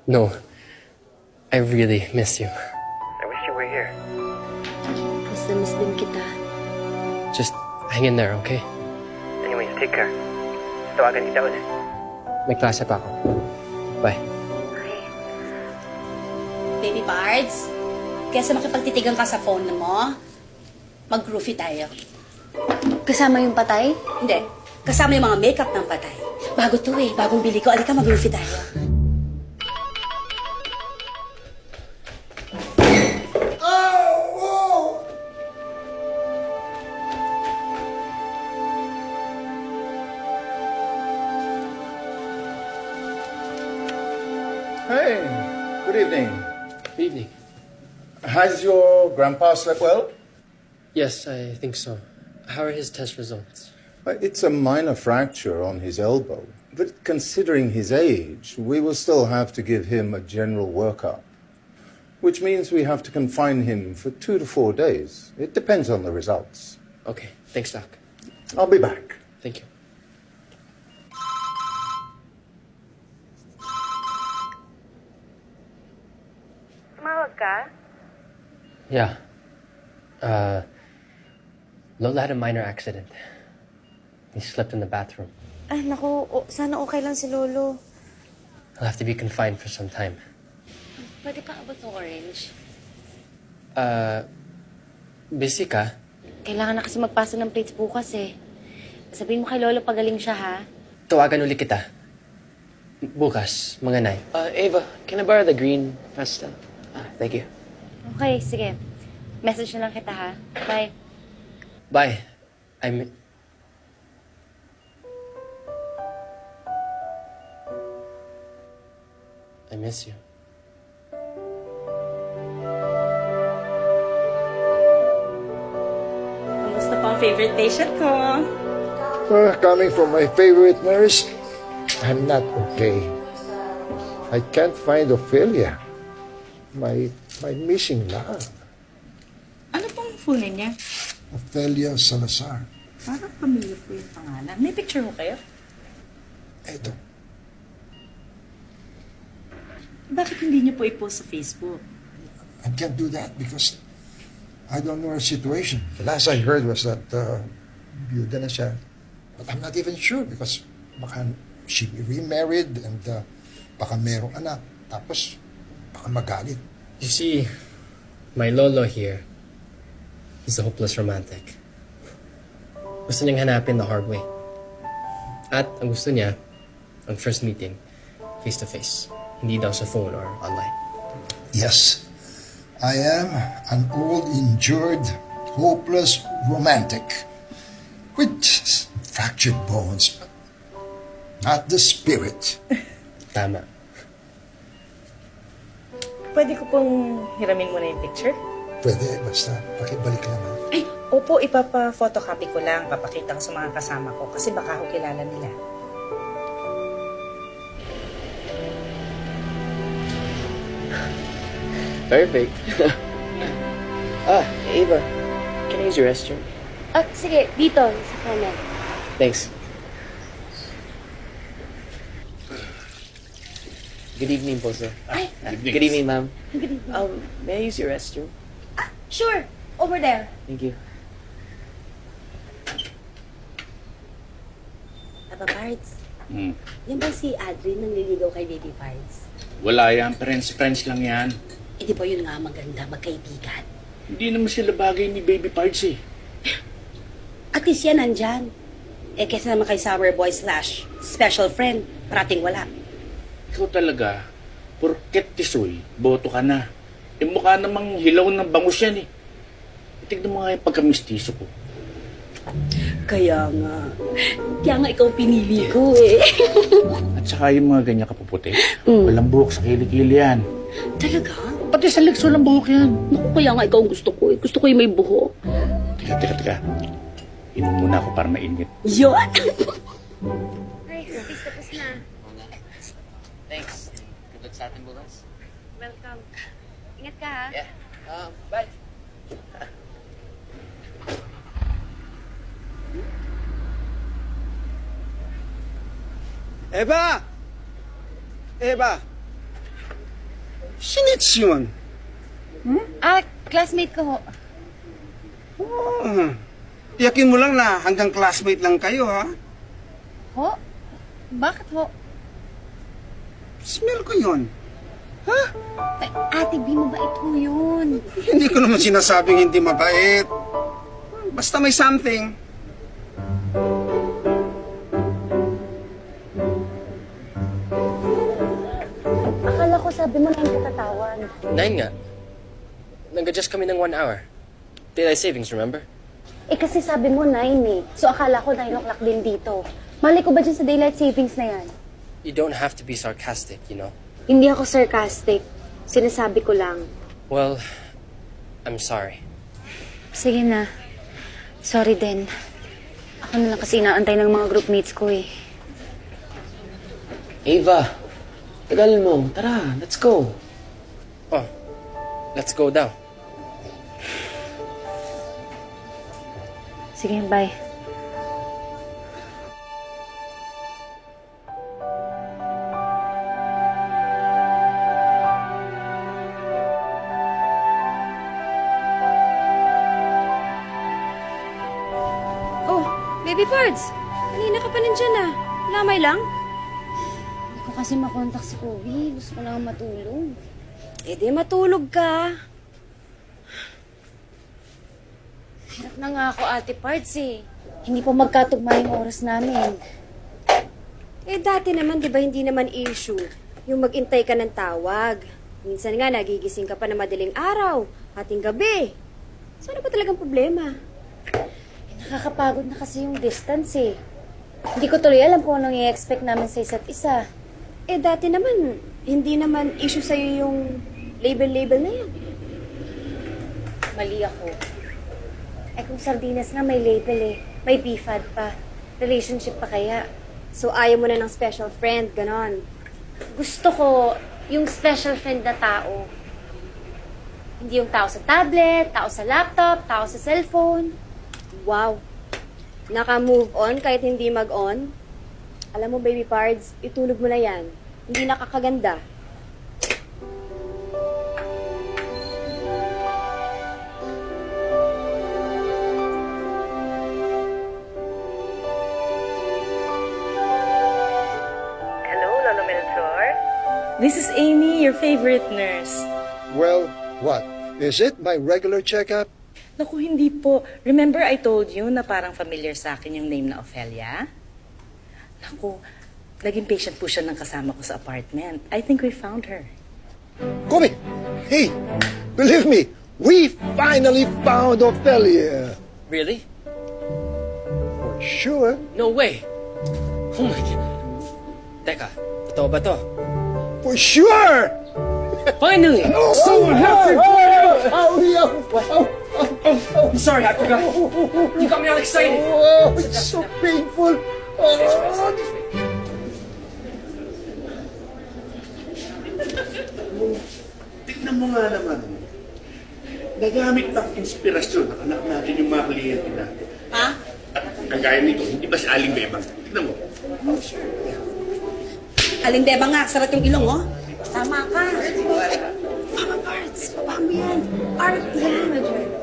No, I really miss you. I wish you were here. Miss na miss din kita. Just hang in there, okay? Anyways, take care. Tawagan kita ulit. May klase pa ako. Bye. Baby Bards, kesa makipagtitigan ka sa phone mo, mag-groovy tayo. Kasama yung patay? Hindi. Kasama yung mga makeup ng patay. Bago to eh. Bagong bili ko. Alika, mag-groovy tayo. Hey, good evening. Good evening. Has your grandpa slept well? Yes, I think so. How are his test results? It's a minor fracture on his elbow, but considering his age, we will still have to give him a general workup, which means we have to confine him for 2 to 4 days. It depends on the results. Okay, thanks, Doc. I'll be back. Thank you. Tumawag ka? Yeah. Lola had a minor accident. He slept in the bathroom. Ay, naku, sana okay lang si Lolo. He'll have to be confined for some time. Pwede pa abot ng orange? Busy ka? Kailangan na kasi magpasa ng plates bukas eh. Sabihin mo kay Lolo pagaling siya ha. Tawagan ulit kita. Bukas, mga 9. Ava, can I borrow the green pasta? Thank you. Okay, sige. Message na lang kita ha. Bye. Bye. I miss you. Kamusta po ang favorite patient ko? Coming from my favorite nurse, I'm not okay. I can't find Ophelia. My missing love. Ano pong full name niya? Ophelia Salazar. Parang pamilya po yung pangalan. May picture mo kayo? Eto. Bakit hindi niyo po i-post sa Facebook? I can't do that because I don't know her situation. The last I heard was that biyuda na siya. But I'm not even sure because baka she be remarried and baka merong anak. Tapos baka magalit. You see, my lolo here, he's a hopeless romantic. Gusto niyang hanapin the hard way. At ang gusto niya, ang first meeting, face-to-face. Hindi daw sa phone or online. Yes, I am an old, injured, hopeless romantic with fractured bones, but not the spirit. Tama. Pwede ko pong hiramin muna yung picture? Pwede, basta pakibalik lang. Ay, opo, ipapa-photocopy ko lang. Papakita ko sa mga kasama ko kasi baka ako kilala nila. Perfect. Ava, can I use your restroom? Sige, dito, sa kanan. Thanks. Good evening po, sir. Good evening, ma'am. Good evening. May I use your restroom? Sure, over there. Thank you. Papa Pards, yan ba si Adrian nang nililigaw kay Baby Pards? Wala yan. Friends lang yan. Eh di ba yun nga maganda, magkaibigan? Hindi naman sila bagay ni Baby Pards eh. At least yan nandyan. Eh kesa naman kay Sour Boy / special friend, parating wala. Ikaw talaga, porket tisoy, boto ka na. Eh mukha namang hilaw ng bangus yan eh. Tignan mo nga yung pagkamistiso ko. Kaya nga ikaw pinili ko eh. At saka yung mga ganyan kapuputi, walang buhok sa kilikili yan. Talaga? Pati sa legs walang buhok yan. Naku, kaya nga ikaw ang gusto ko eh. Gusto ko yung may buhok. Teka. Inom muna ako para mainit. Yun! Ay, tapos na. Thanks. Good luck sa atin bukas. Welcome. Ingat ka ha. Yeah. Bye. Eva! Eva! Sinits yun. Classmate ko ho. Oh. Tiyakin mo lang na hanggang classmate lang kayo, ha? Ho? Bakit ho? Smell ko yun. Ha? Ay, Ate B, mabait ho yun. Hindi ko naman sinasabing hindi mabait. Basta may something. Akala ko sabi mo na hindi katatawan. 9 nga. Nag-adjust kami ng 1 hour. Daylight savings, remember? Eh kasi sabi mo 9 eh. So akala ko 9 o'clock din dito. Malay ko ba dyan sa daylight savings na yan? You don't have to be sarcastic, you know? Hindi ako sarcastic. Sinasabi ko lang. Well, I'm sorry. Sige na. Sorry din. Ako na lang kasi inaantay ng mga groupmates ko eh. Ava, tagal mo. Tara, let's go. Oh, let's go daw. Sige, bye. Oh, baby birds. Kanina ka pa nandyan ah. Lamay lang. Hindi ko kasi makontak si Kobe. Gusto ko lang matulog. Eh di matulog ka. Hirap na nga ako, Ate Pards eh. Hindi pa magkatugma yung oras namin. Eh dati naman, di ba hindi naman issue yung mag-intay ka ng tawag. Minsan nga nagigising ka pa na madaling araw, ating gabi. So ano ba talagang problema? Nakakapagod na kasi yung distance eh. Hindi ko tuloy alam kung anong i-expect namin sa isa't isa. Eh dati naman, hindi naman issue sa'yo yung label-label na yan. Mali ako. Eh kung sardinas nga may label eh. May BFAD pa. Relationship pa kaya. So ayaw mo na ng special friend, ganon. Gusto ko yung special friend na tao. Hindi yung tao sa tablet, tao sa laptop, tao sa cellphone. Wow. Naka-move on kahit hindi mag-on. Alam mo, baby pards, itulog mo na yan. Hindi nakakaganda. Hello, Lolo Melchor. This is Amy, your favorite nurse. Well, what? Is it my regular checkup? Naku, hindi po. Remember I told you na parang familiar sa akin yung name na Ophelia? Naku, naging patient po siya ng kasama ko sa apartment. I think we found her. Kobe! Hey! Believe me, we finally found Ophelia. Really? For sure. No way. Oh my God. Teka, totoo ba to? For sure! Finally! So happy! I'm sorry, I forgot. You got me all excited. Oh, it's so painful. Tignan mo nga naman. Nagamit ng inspirasyon ng anak natin yung mga kliyente natin. Ha? At kagaya nito, hindi ba si Aling Bebang? Tignan mo. Aling Beba nga, sarat yung ilong, oh. Tama ka. Arts. Paano yan? Art yan.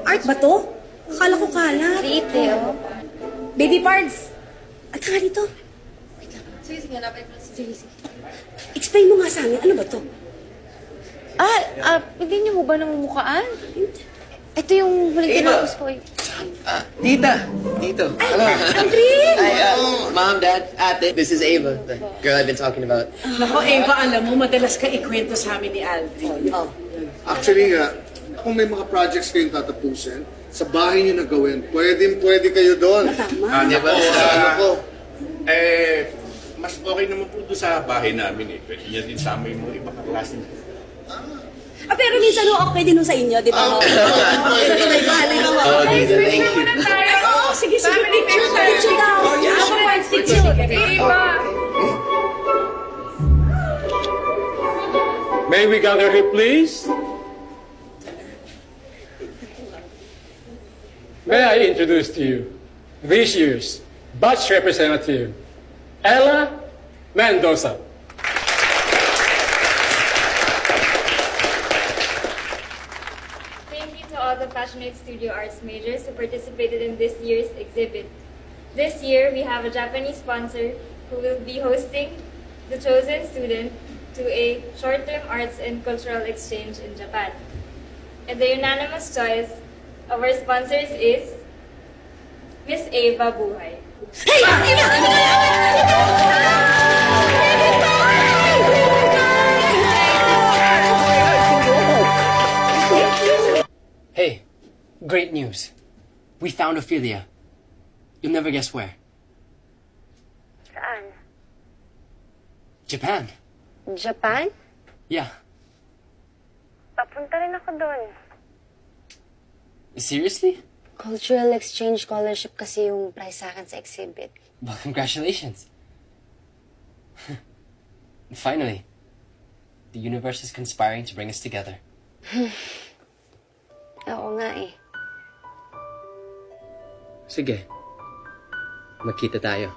Art ba to? Akala ko kalat. Liit eh, oh. Baby pards. At nga dito. Sige, hanapin ko. Sige, sige. Explain mo nga sa amin, ano ba to? Hindi niyo mo ba namumukhaan? Ito yung huling tinapos ko eh. Tita, Tito. Hello. Aldrin! Hi, Mom, Dad, Ate. This is Ava, the girl I've been talking about. Naku, Eva, alam mo, madalas ka ikwento sa amin ni Aldrin. Oh. Actually nga, kung may mga projects kayong tatapusin, sa bahay niyo na gawin, pwede kayo doon. Tama. Ano po, Ano po? mas okay naman po doon sa bahay namin eh. Pwede niya din sa amin yung mga ibang kaklase. Pero minsan, okay din nun sa inyo, di ba? May bali naman. Thank you. Oo, sige. Picture daw. Ako parts, picture. May we gather here, please? May I introduce to you this year's batch representative, Ella Mendoza. Thank you to all the passionate studio arts majors who participated in this year's exhibit. This year, we have a Japanese sponsor who will be hosting the chosen student to a short-term arts and cultural exchange in Japan. And the unanimous choice of our sponsors is Miss Ava Buhay. Hey, great news. We found Ophelia. You'll never guess where. Saan? Japan. Japan? Yeah. Papunta rin ako doon. Seriously? Cultural exchange scholarship kasi yung prize sa akin sa exhibit. Well, congratulations. Finally, the universe is conspiring to bring us together. Oo nga eh. Sige. Magkita tayo.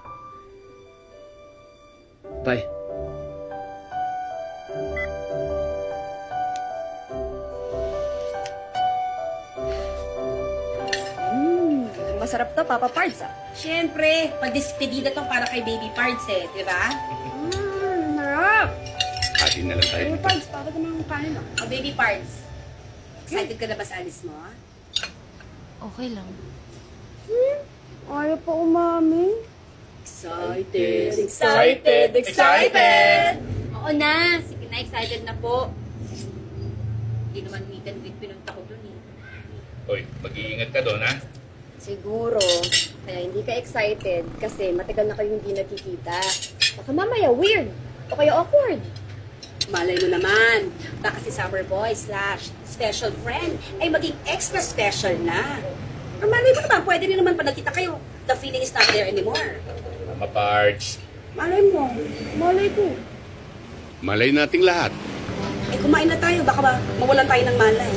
Bye. Masarap to, Papa Pards ah. Siyempre, pag-despedida to para kay Baby Pards eh, di ba? Sarap! Kain na lang tayo. Baby Pards, para naman ang kain ah. O Baby Pards, excited ka na ba sa alis mo? Okay lang. Ayaw pa umami. Excited, excited, excited! Oo na, sige na, excited na po. Hindi naman meet and greet pinunta ko dun eh. Hoy, mag-iingat ka doon, ha? Siguro, kaya hindi ka excited kasi matagal na kayo hindi nagkikita. Baka mamaya weird o kaya awkward. Malay mo naman, baka si Summer Boy / special friend ay maging extra special na. Or malay mo naman, pwede rin naman pa nagkita kayo. The feeling is not there anymore. Mama Pards. Malay mo, malay ko. Malay nating lahat. Eh kumain na tayo, baka ba mawalan tayo ng malay.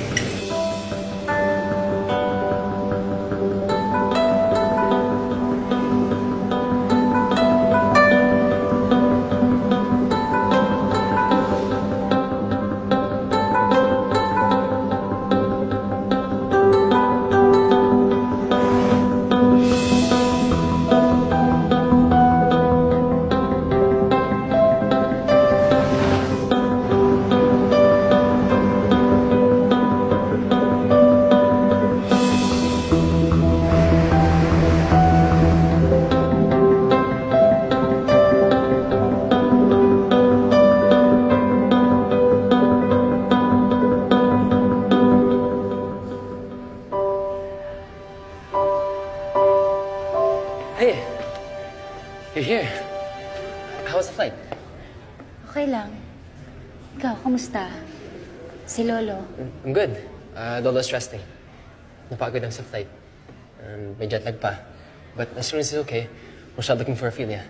Hey, you're here. How was the flight? Okay lang. Ikaw, kamusta? Si Lolo? I'm good. Lolo's resting. Napagod lang sa flight. May jet lag pa. But as soon as he's okay, we'll start looking for Ophelia.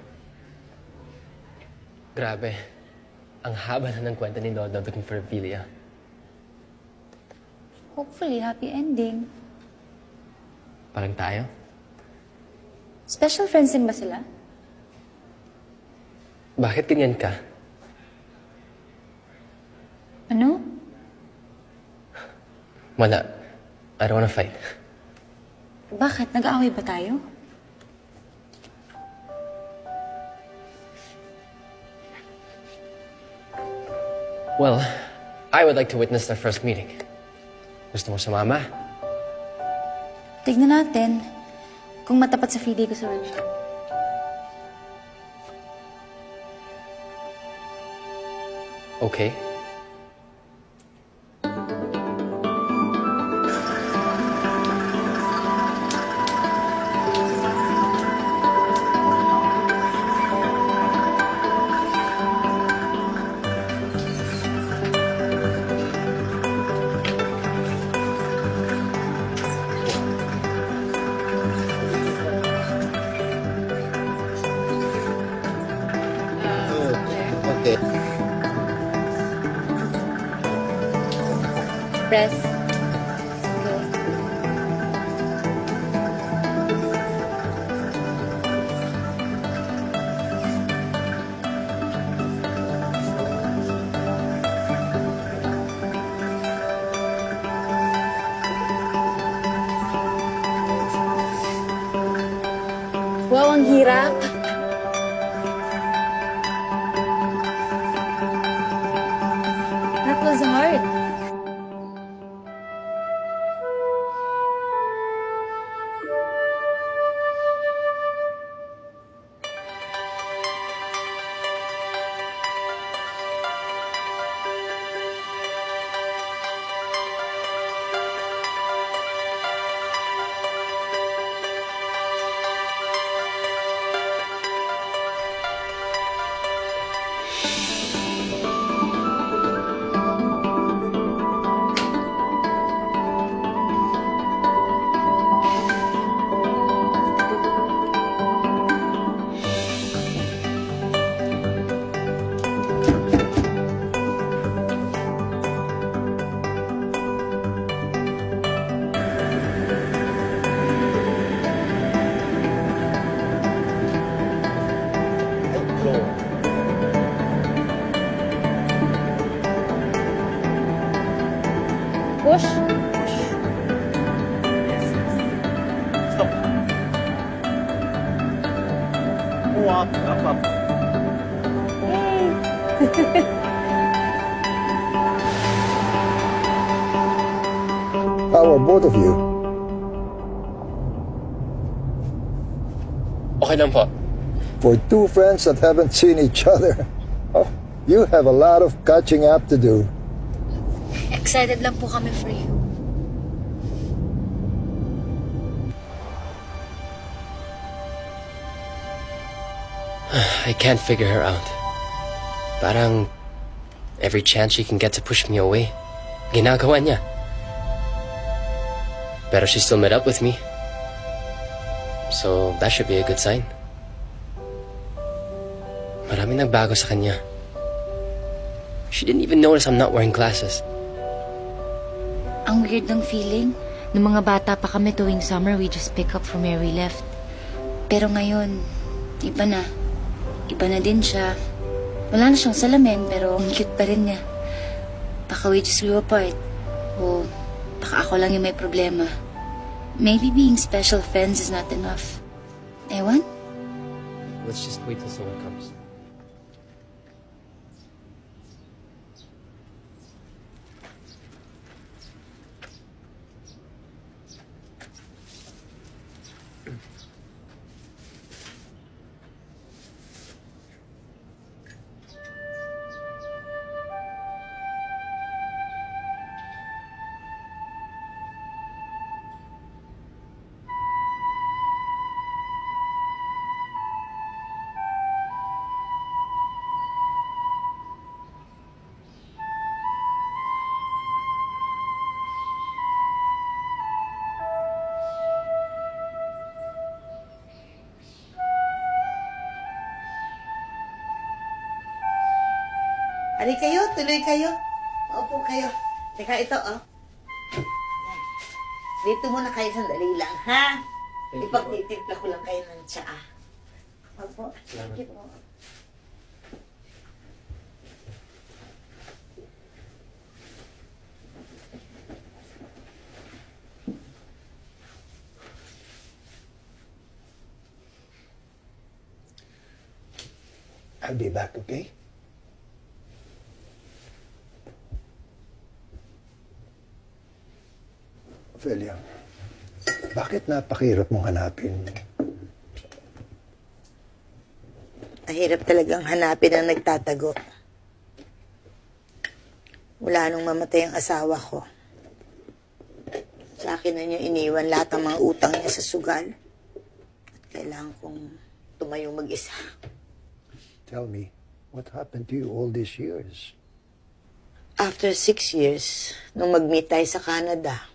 Grabe. Ang haba na ng kwento ni Lolo looking for Ophelia. Hopefully, happy ending. Parang tayo? Special friends din ba sila? Bakit ganyan ka? Ano? Wala. I don't wanna fight. Bakit? Nag-aaway ba tayo? Well, I would like to witness their first meeting. Gusto mo sumama? Tignan natin kung matapat sa feeling ko sa Rachel. Okay. Okay. Press. Wow, ang hirap. That was hard. up. How are both of you? Okay lang po. For two friends that haven't seen each other, oh, you have a lot of catching up to do. Excited lang po kami for you. I can't figure her out. Parang every chance she can get to push me away, ginagawa niya. Pero she still met up with me. So that should be a good sign. Maraming nagbago sa kanya. She didn't even notice I'm not wearing glasses. Ang weird ng feeling. Nung mga bata pa kami tuwing summer, we just pick up from where we left. Pero ngayon, iba na. Iba na din siya. Wala na siyang salamin, pero ang cute pa rin niya. Baka we just grew apart. O baka ako lang yung may problema. Maybe being special friends is not enough. Ewan? Let's just wait till someone comes. Ari kayo, tuloy kayo. Opo kayo. Teka, ito, oh. Dito muna kayo sandali lang, ha? Ipagtitimpla ko lang kayo ng tsaa. Opo. Thank you po. I'll be back, okay? Ophelia, bakit napakahirap mong hanapin? Mahirap talagang hanapin ang nagtatago. Wala nung mamatay ang asawa ko. Sa akin na niya iniwan lahat ng mga utang niya sa sugal. At kailangan kong tumayong mag-isa. Tell me, what happened to you all these years? After 6 years, nung mag-meet tayo sa Canada,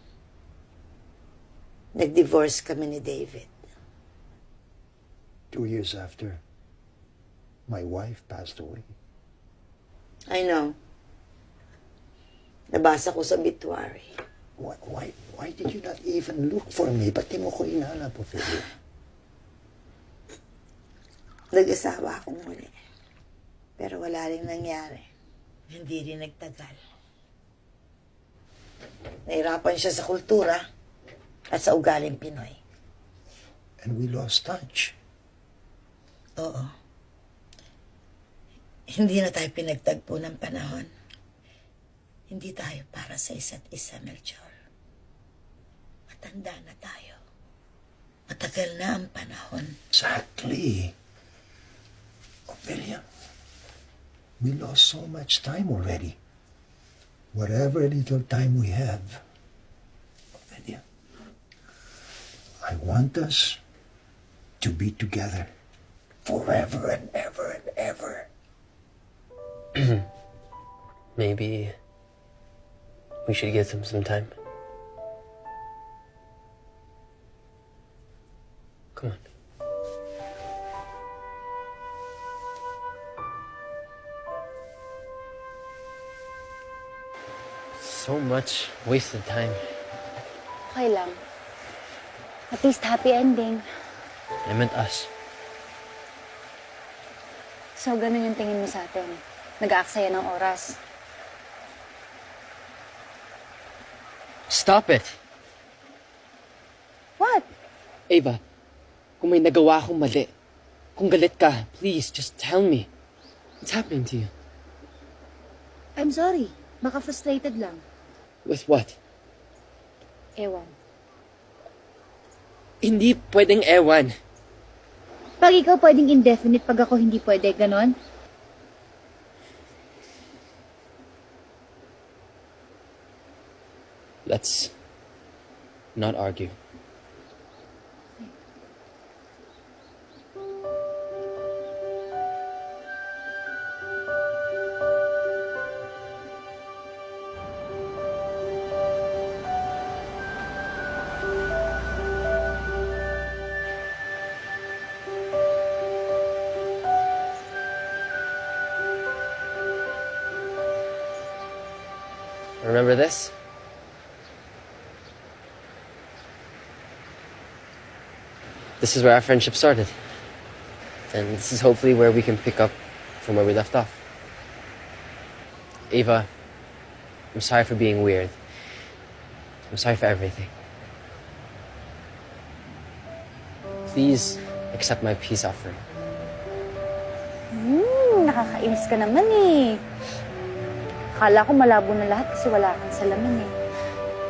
nag-divorce kami ni David. 2 years after, my wife passed away. I know. Nabasa ko sa obituary. Why did you not even look for me? Ba't di mo ko inanap, Ophelia? Nag-asawa akong muli. Pero wala rin nangyari. Hindi rin nagtagal. Nahirapan siya sa kultura at sa ugaling Pinoy. And we lost touch. Oo. Hindi na tayo pinagtagpo ng panahon. Hindi tayo para sa isa't isa, Melchor. Matanda na tayo. Matagal na ang panahon. Exactly. Ophelia, we lost so much time already. Whatever little time we have, Ophelia, I want us to be together forever and ever and ever. Maybe we should give them some time. Come on. So much wasted time. Okay lang. At least happy ending. I meant us. So, ganun yung tingin mo sa atin. Nag-aaksaya ng oras. Stop it! What? Ava, kung may nagawa akong mali, Kung galit ka, please, just tell me. What's happening to you? I'm sorry. Baka frustrated lang. With what? Ewan. Hindi pwedeng ewan. Pag ikaw pwedeng indefinite, pag ako hindi pwede, ganon? Let's not argue. Remember this? This is where our friendship started. And this is hopefully where we can pick up from where we left off. Ava, I'm sorry for being weird. I'm sorry for everything. Please accept my peace offering. Nakakainis ka naman eh. Akala ko malabo na lahat kasi wala kang salamin eh.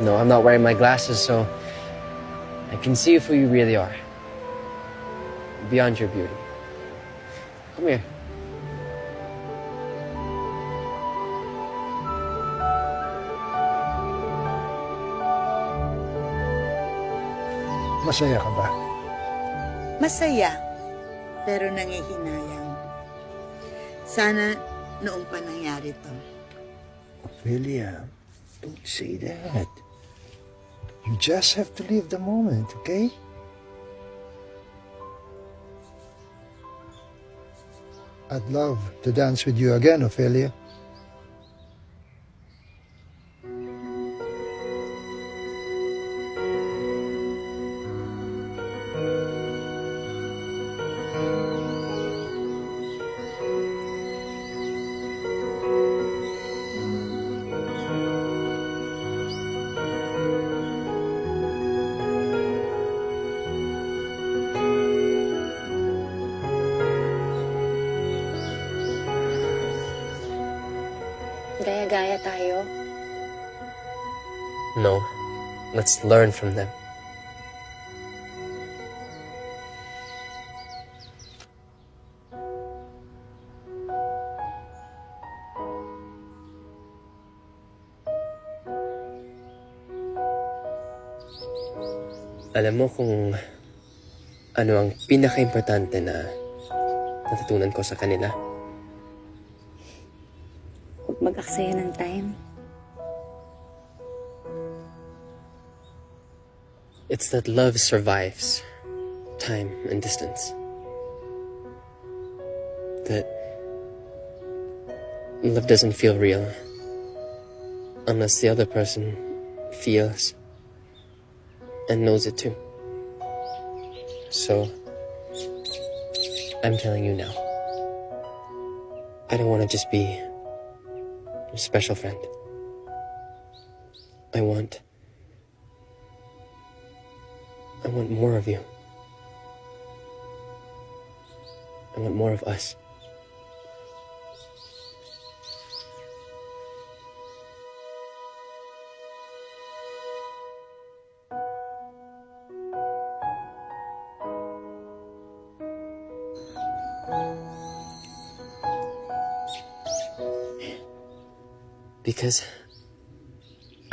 No, I'm not wearing my glasses, so I can see you for who you really are. Beyond your beauty. Come here. Masaya ka ba? Masaya, pero nangihinayang. Sana noong pa nangyari to. Ophelia, don't say that. You just have to live the moment, okay? I'd love to dance with you again, Ophelia. Gaya-gaya tayo. No, let's learn from them. Alam mo kung ano ang pinaka-importante na natutunan ko sa kanila? Huwag mag-aksaya ng time. It's that love survives time and distance. That love doesn't feel real unless the other person feels and knows it too. So, I'm telling you now, I don't want to just be a special friend. I want more of you. I want more of us. Because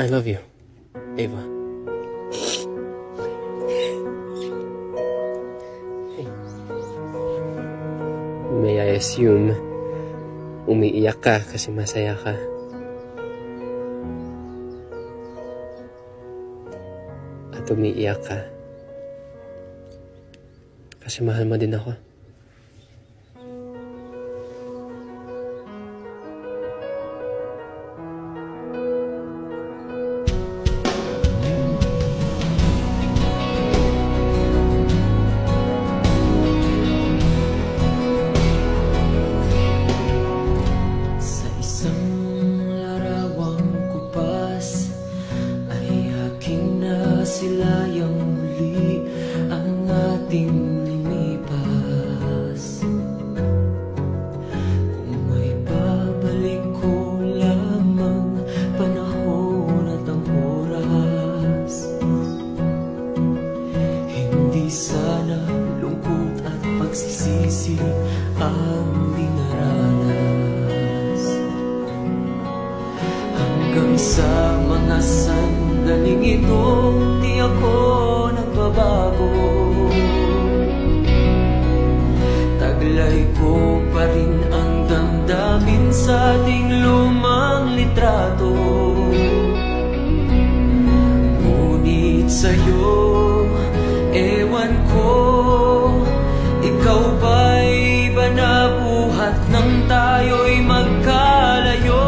I love you, Ava. May I assume umiiyak ka kasi masaya ka? At umiiyak ka kasi mahal mo din ako? Silayang muli ang ating lumipas. pagsisisi ang dinaranas. Hanggang sa mga sandaling ito, di ako nagbabago. Taglay ko pa rin ang damdamin sa ating lumang litrato. Ngunit sa'yo, ewan ko, ikaw ba'y ba nabuhat nang tayo'y magkalayo?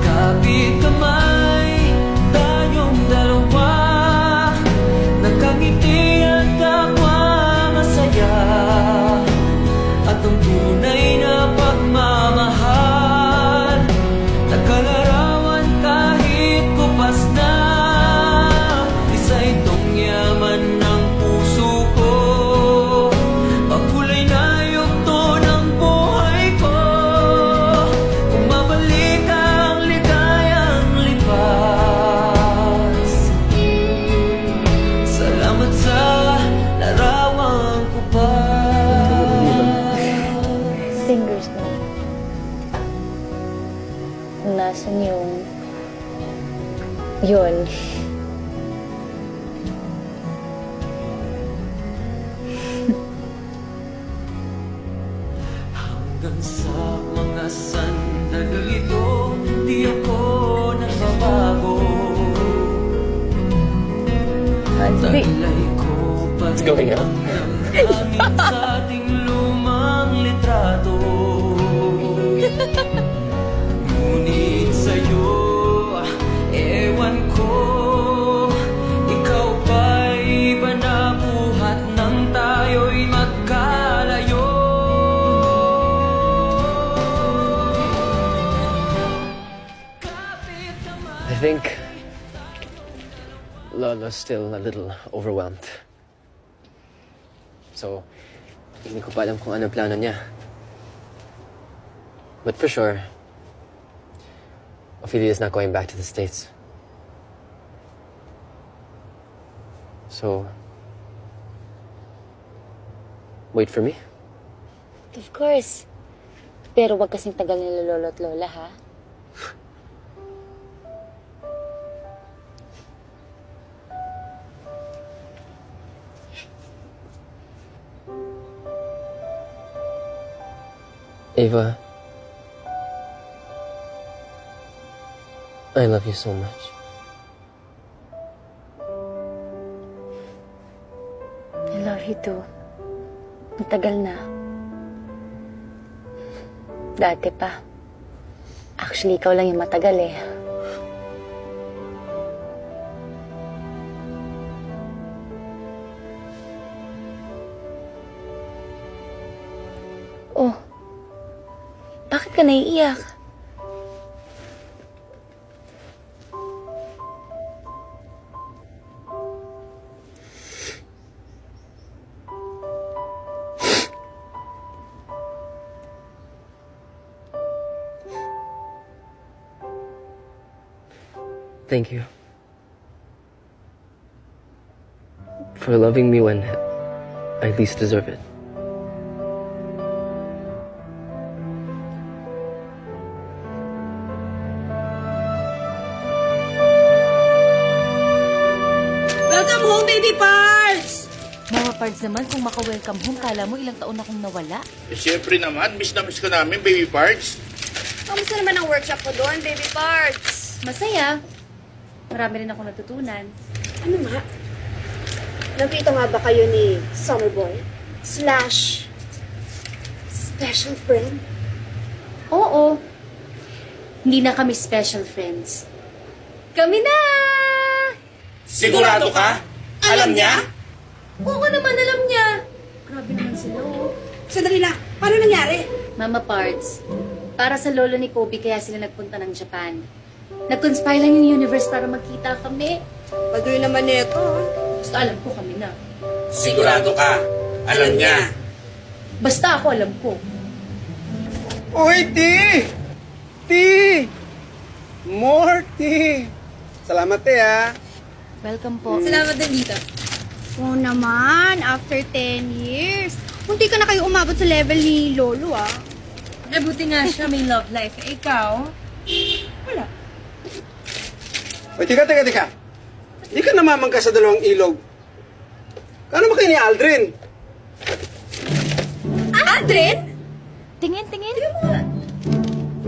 Kapit kamay, tayong dalawa, nakangiti at kapwa masaya. At ang tunay na pagmamahal, nakalarawan kahit kupas na. Isa itong yaman ng puso ko, pagkulay na yugto ng buhay ko. Kung mabalik ang ligayang lipas, salamat sa larawan ko pa. Fingers mo. Kung nasan yung... Yun. Hanggang sa mga sandali ito, di ako nagbabago. Taglay ko pa rin ang damdamin sa ating lumang litrato. Ngunit sa'yo, ewan ko, ikaw ba'y ba nabuhat nang tayo'y magkalayo? I think Lolo's still a little overwhelmed. So, hindi ko pa alam kung ano plano niya. But for sure, Ophelia's not going back to the States. So, wait for me. Of course. Pero wag kasing tagal nila lolo at lola, ha? Ava, I love you so much. I love you too. Matagal na. Dati pa. Actually, ikaw lang yung matagal eh. Oh. Bakit ka naiiyak? Thank you for loving me when I least deserve it. Welcome home, baby parts! Mga pards naman, kung maka-welcome home, kala mo ilang taon akong nawala. Eh, siyempre naman, miss na miss ka namin, baby parts. Kamusta naman ang workshop ko doon, baby parts? Masaya. Marami rin ako natutunan. Ano nga? Nagkita nga ba kayo ni Summerboy? / special friend? Oo. Hindi na kami special friends. Kami na! Sigurado ka? Alam niya? Oo naman, alam niya. Grabe naman sila, oh. Sandali lang, paano nangyari? Mama Pards, para sa lolo ni Kobe kaya sila nagpunta ng Japan. Nag-conspire lang yung universe para magkita kami. Padoy naman nito. Basta alam ko kami na. Sigurado ka? Alam niya? Basta ako alam ko. Uy, T! T! More T! Salamat, T, ha? Welcome po. Salamat din dito. Oo naman, after 10 years. Munti ka na kayo umabot sa level ni Lolo, ah. Buti nga siya may love life. Ikaw? Wala. Uy, tika. Di ka namamangka sa dalawang ilog. Kano ba kayo ni Aldrin? Aldrin? Tingin.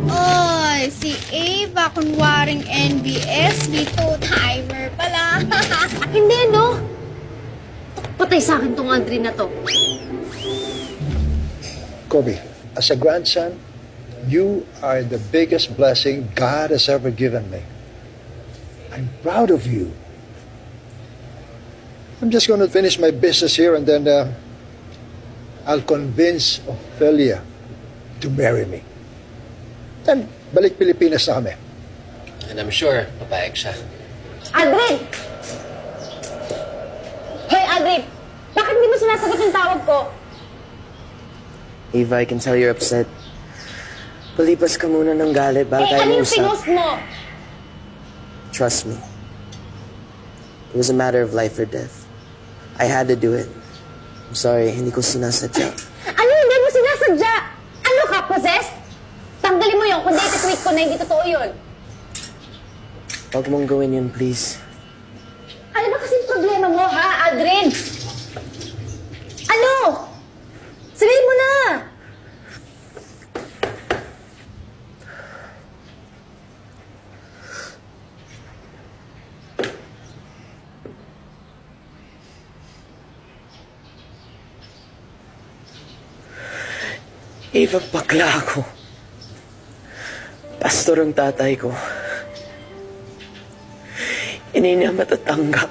Oy, si Ava, kunwaring NBS, dito timer pala. Hindi, no? Patay sa akin tong Aldrin na to. Kobe, as a grandson, you are the biggest blessing God has ever given me. I'm proud of you. I'm just going to finish my business here and then I'll convince Ophelia to marry me. Then, balik Pilipinas na kami. And I'm sure, papayag siya. Aldrin! Hoy, Aldrin! Bakit di mo sinasagot yung tawag ko? Eva, I can tell you're upset. Palipas ka muna ng galit bago tayo Ano yung mausap. pinost mo? Trust me. It was a matter of life or death. I had to do it. I'm sorry, hindi ko sinasadya. Ano hindi mo sinasadya? Ano ka, possessed? Tanggalin mo yun kung date tweet ko na hindi totoo yun. Huwag mong gawin yun, please. Ano ba kasing problema mo, ha, Aldrin? Ano? Sabihin mo na! Eva, bakla ako. Pastor ang tatay ko. Hindi niya matatanggap.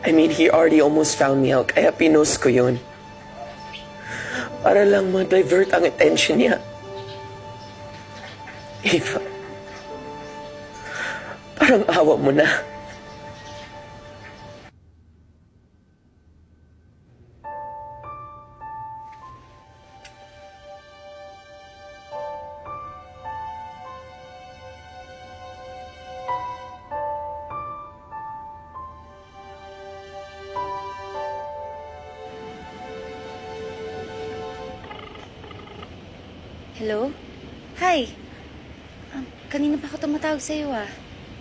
I mean, he already almost found me out, kaya pinost ko yun. Para lang ma-divert ang attention niya. Eva, parang awa mo na. Hello? Hi. Kanina pa ako tumatawag sa'yo, ah.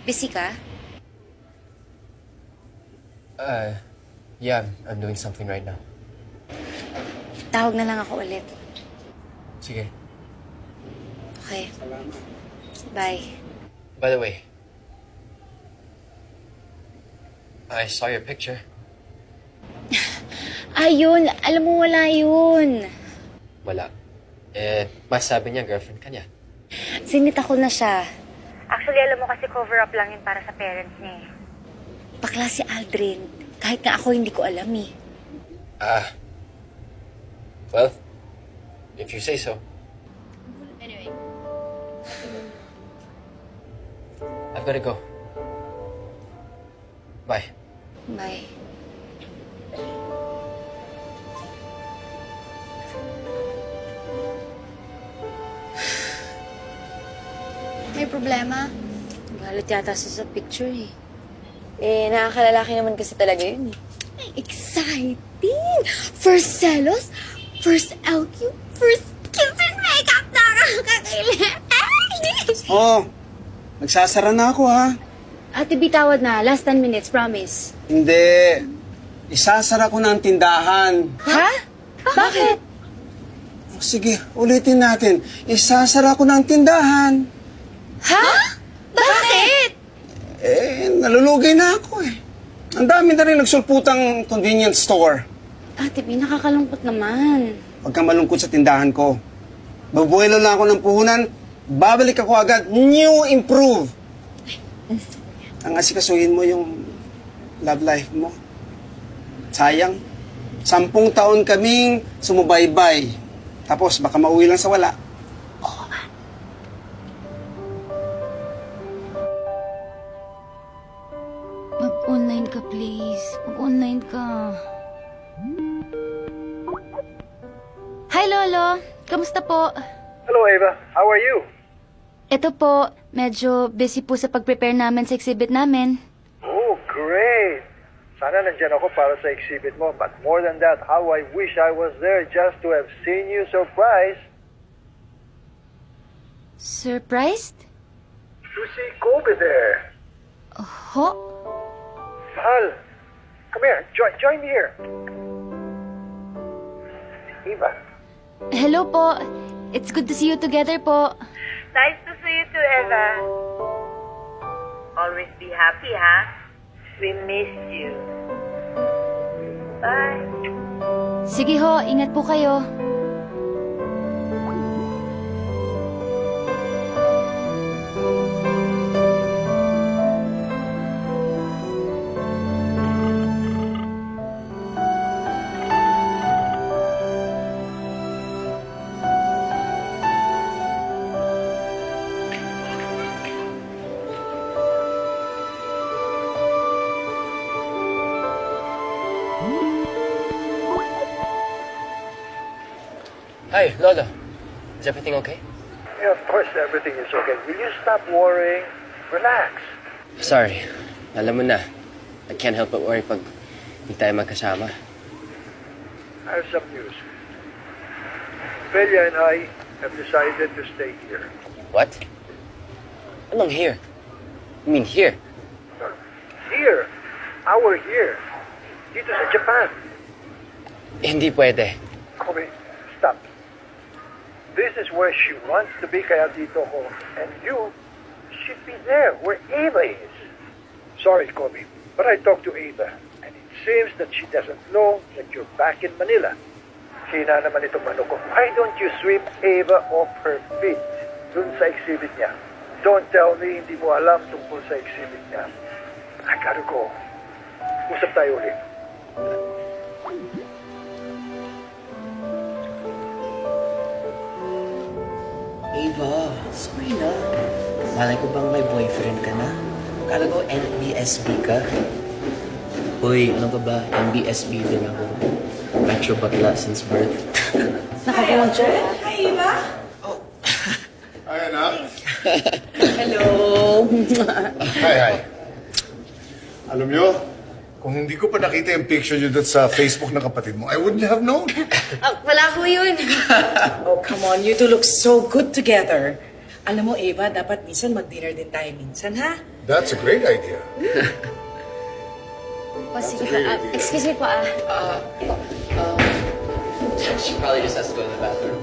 Busy ka? Yeah, I'm doing something right now. Tawag na lang ako ulit. Sige. Okay. Bye. By the way, I saw your picture. Ayun! Alam mo, wala yun. Wala. Mas sabi niya, girlfriend ka niya. Sinita ko na siya. Actually, alam mo kasi cover-up lang yun para sa parents niya eh. Bakla si Aldrin. Kahit nga ako, hindi ko alam eh. Well, if you say so. Anyway. I've gotta go. Bye. Bye. May problema? Galit yata siya sa picture eh. Nakakalalaki naman kasi talaga yun eh. Exciting! First selos, first LQ, first kiss and makeup na kakailan. Oh, nagsasara na ako ha. Ate, bitawad na. Last 10 minutes, promise. Hindi. Isasara ko na ang tindahan. Ha? Bakit? Sige, ulitin natin. Isasara ko na ang tindahan. Ha? Bakit? Nalulugay na ako eh. Ang dami na rin nagsulputang convenience store. Ate B, nakakalungkot naman. Huwag kang malungkot sa tindahan ko. Babuelo lang ako ng puhunan, babalik ako agad, new improve. Ang asikasuhin mo yung love life mo. Sayang, 10 taon kaming sumubaybay. Tapos baka mauwi lang sa wala. Mag-online ka, please. Mag-online ka. Hi, Lolo. Kamusta po? Hello, Eva. How are you? Ito po, medyo busy po sa pag-prepare namin sa exhibit namin. Oh, great. Sana nandyan ako para sa exhibit mo. But more than that, how I wish I was there just to have seen you surprised. Surprised? To see Kobe there. Ho? Mahal, come here. Join me here. Eva. Hello po. It's good to see you together po. Nice to see you too, Eva. Always be happy, ha? We miss you. Bye. Sige ho, ingat po kayo. Hi, Lolo. Is everything okay? Yeah, of course everything is okay. Will you stop worrying? Relax. Sorry. Alam mo na, I can't help but worry pag hindi tayo magkasama. I have some news. Ophelia and I have decided to stay here. What? Anong here? You mean here? Here. Our here. Dito sa Japan. Hindi pwede. Kobe, stop. This is where she wants to be, kaya dito ko. And you should be there, where Ava is. Sorry, Kobe, but I talked to Ava, and it seems that she doesn't know that you're back in Manila. Hina naman itong ano ko. Why don't you sweep Ava off her feet dun sa exhibit niya? Don't tell me hindi mo alam tungkol sa exhibit niya. I gotta go. Usap tayo ulit. Ava, sorry na. Malay ko bang may boyfriend ka na? Kala ko NBSB ka. Uy, ano ka ba? NBSB din ako. Metro Bakla since birth. Nakapuncho. Hi, Eva. Hi, anak. Hello. Hi. Alam nyo, kung hindi ko pa nakita yung picture nyo doon sa Facebook ng kapatid mo, I wouldn't have known. Wala ko yun. Oh, come on. You two look so good together. Alam mo, Eva, dapat minsan mag-dinner din tayo minsan, ha? That's a great idea. Sige po. Excuse me po She probably just has to go to the bathroom.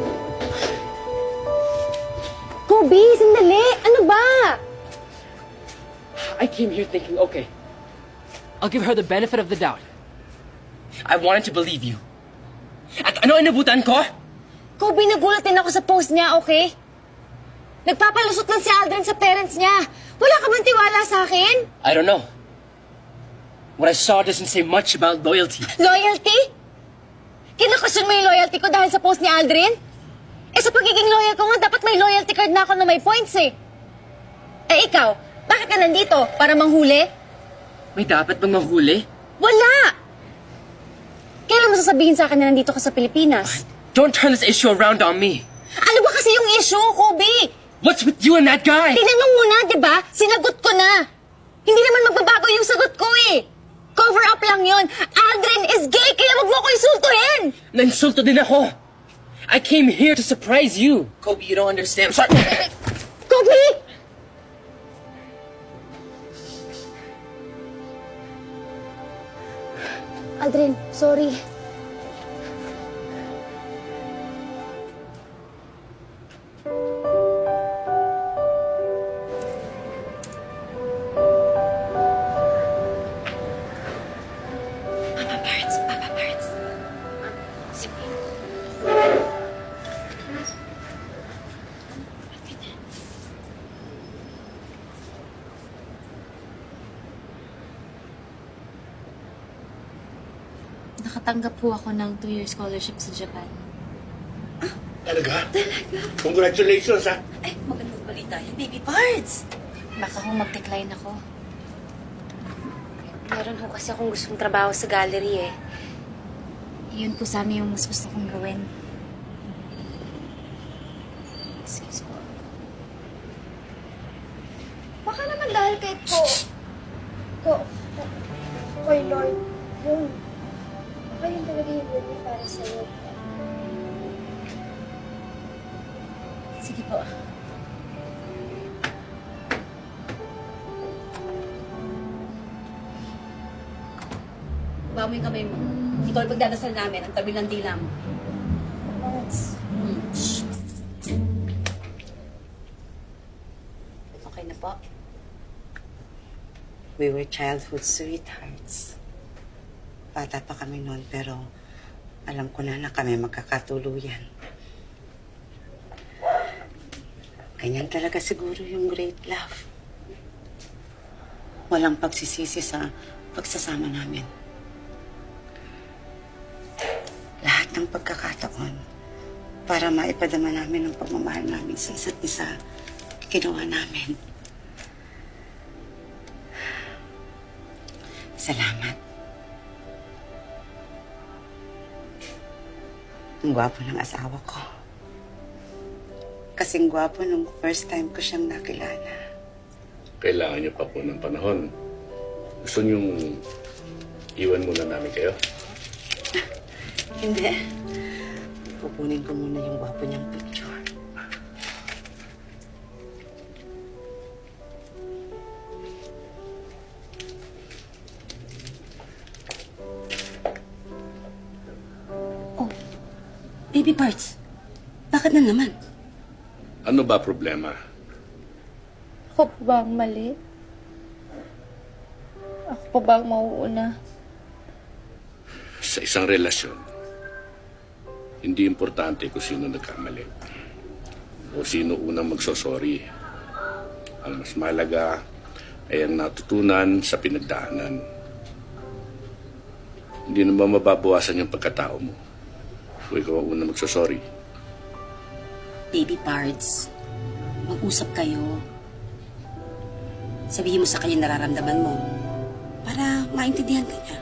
Kobe, sandali! Ano ba? I came here thinking, okay, I'll give her the benefit of the doubt. I wanted to believe you. At ano inabutan ko? Kobe, nagulat din ako sa post niya, okay? Nagpapalusot lang si Aldrin sa parents niya. Wala ka bang tiwala sa akin? I don't know. What I saw doesn't say much about loyalty. Loyalty? Kinakasyon mo yung loyalty ko dahil sa post ni Aldrin? Eh sa pagiging loyal ko nga, dapat may loyalty card na ako na may points eh. Eh ikaw, bakit ka nandito? Para manghuli? May dapat bang mahuli? Wala! Kailan mo sasabihin sa akin na nandito ka sa Pilipinas? Don't turn this issue around on me. Ano ba kasi yung issue, Kobe? What's with you and that guy? Tinanong mo na, di ba? Sinagot ko na. Hindi naman magbabago yung sagot ko eh. Cover up lang yon. Aldrin is gay, kaya wag mo ko insultuhin! Nainsulto din ako. I came here to surprise you. Kobe, you don't understand. Sorry. Kobe! Aldrin, sorry. Papa Parts. Nakatanggap po ako ng 2-year scholarship sa Japan. Talaga? Congratulations, ha? Ay, magandang balita yan, baby parts. Baka kung mag-decline ako. Meron ho kasi akong gustong trabaho sa gallery eh. Yun po sana yung mas gusto kong gawin. Excuse po. Baka naman dahil kay Koy Lord. yun. Baka yun talaga yung will niya para sa'yo. Sige po. Bawa mo yung kamay mo. Ikaw ay pagdadasal namin ang tabi ng dila mo. Okay na po. We were childhood sweethearts. Bata pa kami noon, pero alam ko na kami magkakatuluyan. Ganyan talaga siguro yung great love. Walang pagsisisi sa pagsasama namin. Lahat ng pagkakataon para maipadama namin ang pagmamahal namin sa isa't isa, ginawa namin. Salamat. Ang gwapo ng asawa ko. Kasing gwapo nung first time ko siyang nakilala. Kailangan niyo pa po ng panahon. Gusto niyong iwan muna namin kayo? Hindi. Kukunin ko muna yung gwapo niyang picture. Baby parts. Bakit na naman? Ano ba problema? Ako pa ba ang mali? Ako pa ba ang mauuna? Sa isang relasyon, hindi importante kung sino nagkamali o sino unang magsosorry. Ang mas mahalaga ay ang natutunan sa pinagdaanan. Hindi naman mababawasan yung pagkatao mo kung ikaw ang unang magsosorry. Baby parts. Mag-usap kayo. Sabihin mo sa kanya nararamdaman mo para maintindihan ka niya.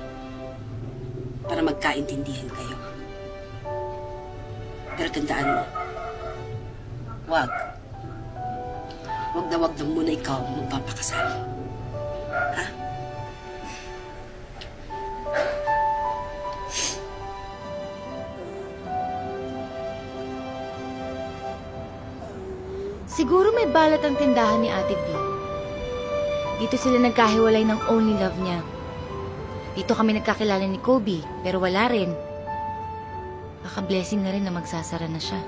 Para magkaintindihan kayo. Pero tandaan mo, wag na wag na muna ikaw magpapakasal. Ha? Siguro may balat ang tindahan ni Ate B. Dito sila nagkahiwalay ng only love niya. Dito kami nagkakilala ni Kobe, pero wala rin. Kaka-blessing na rin na magsasara na siya.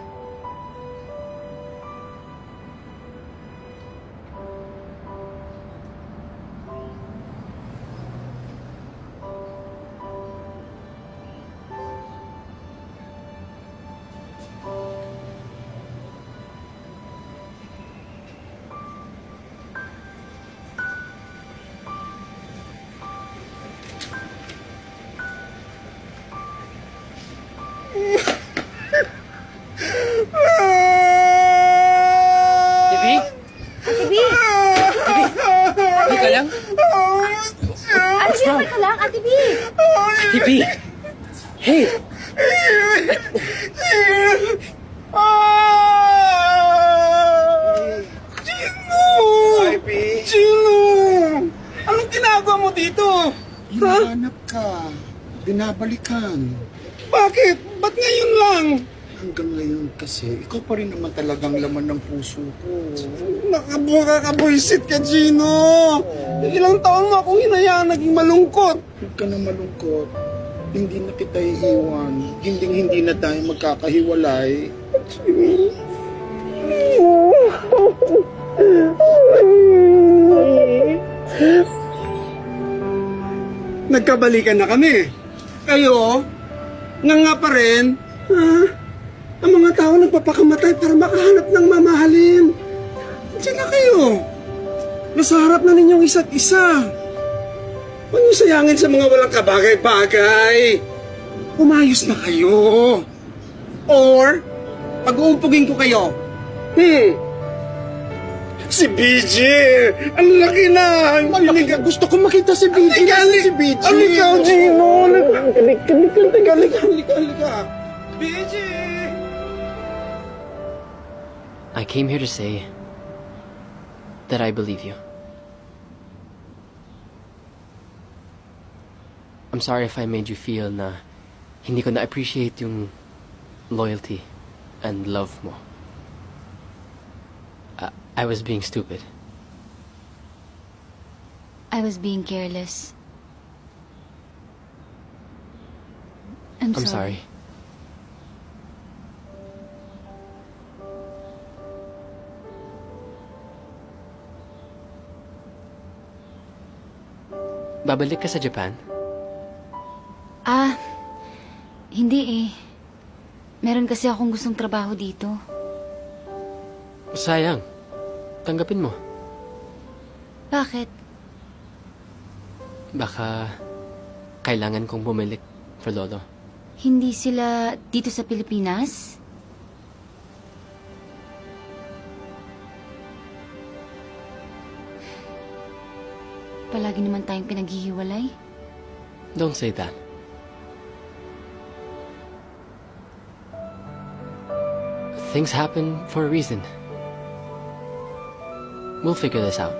Tibi? Ate B! Tibi ka lang? Ate B, ka lang, Ate B! Tibi! Hey! Chino! Chino! Anong ginagawa mo dito? Hinahanap ka. Binabalikan. Bakit? Ba't ngayon lang? Hanggang ngayon kasi, ikaw pa rin naman talagang laman ng puso ko. Nakakabuisit ka, Gino! Ilang taon mo akong hinayaan naging malungkot. Huwag ka na malungkot. Hindi na kita iiwan. Hindi na tayo magkakahiwalay. Nagkabalikan na kami. Kayo, nga pa rin, ang mga tao nagpapakamatay para makahanap ng mamahalin. Diyan na kayo. Nasa harap na ninyong isa't isa. Huwag niyo sayangin sa mga walang kabagay-bagay. Umayos na kayo. Or, pag-uumpugin ko kayo. Si BJ! Ang laki na! Halika, gusto ko makita si BJ. Si BJ! Halika, Gino! Halika! BJ! I came here to say that I believe you. I'm sorry if I made you feel na hindi ko na-appreciate yung loyalty and love mo. I was being stupid. I was being careless. I'm sorry. Babalik ka sa Japan? Hindi eh. Meron kasi akong gustong trabaho dito. Sayang. Tanggapin mo. Bakit? Baka kailangan kong bumalik for Lolo. Hindi sila dito sa Pilipinas? Palagi naman tayong pinaghihiwalay. Don't say that. Things happen for a reason. We'll figure this out.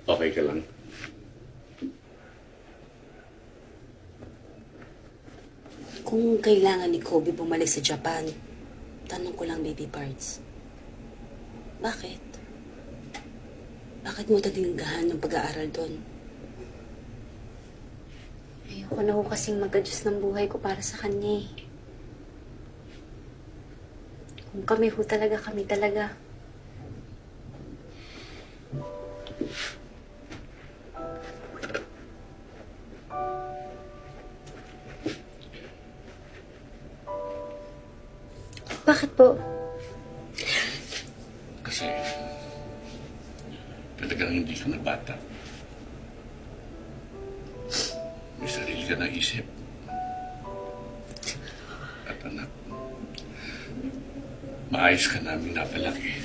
Okay ka lang? Kung kailangan ni Kobe bumalik sa Japan, tanong ko lang, Baby Parts. Bakit? Bakit mo tatinggahan ng pag-aaral doon? Ayoko na ho kasing mag-adjust ng buhay ko para sa kanya eh. Kung kami ho talaga, kami talaga. Bakit po? Kasi talagang hindi ka na bata. May sarili ka na isip. At anak, maayos ka namin napalaki.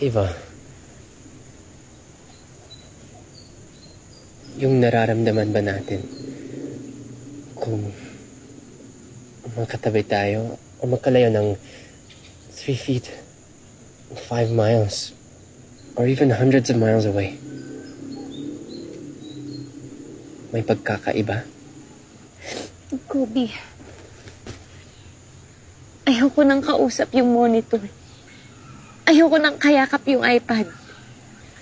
Eva, yung nararamdaman ba natin kung magkatabi tayo o magkalayo ng 3 feet, 5 miles, or even hundreds of miles away? May pagkakaiba? Kobe, ayoko nang kausap yung monitor. Ayoko nang kayakap yung iPad.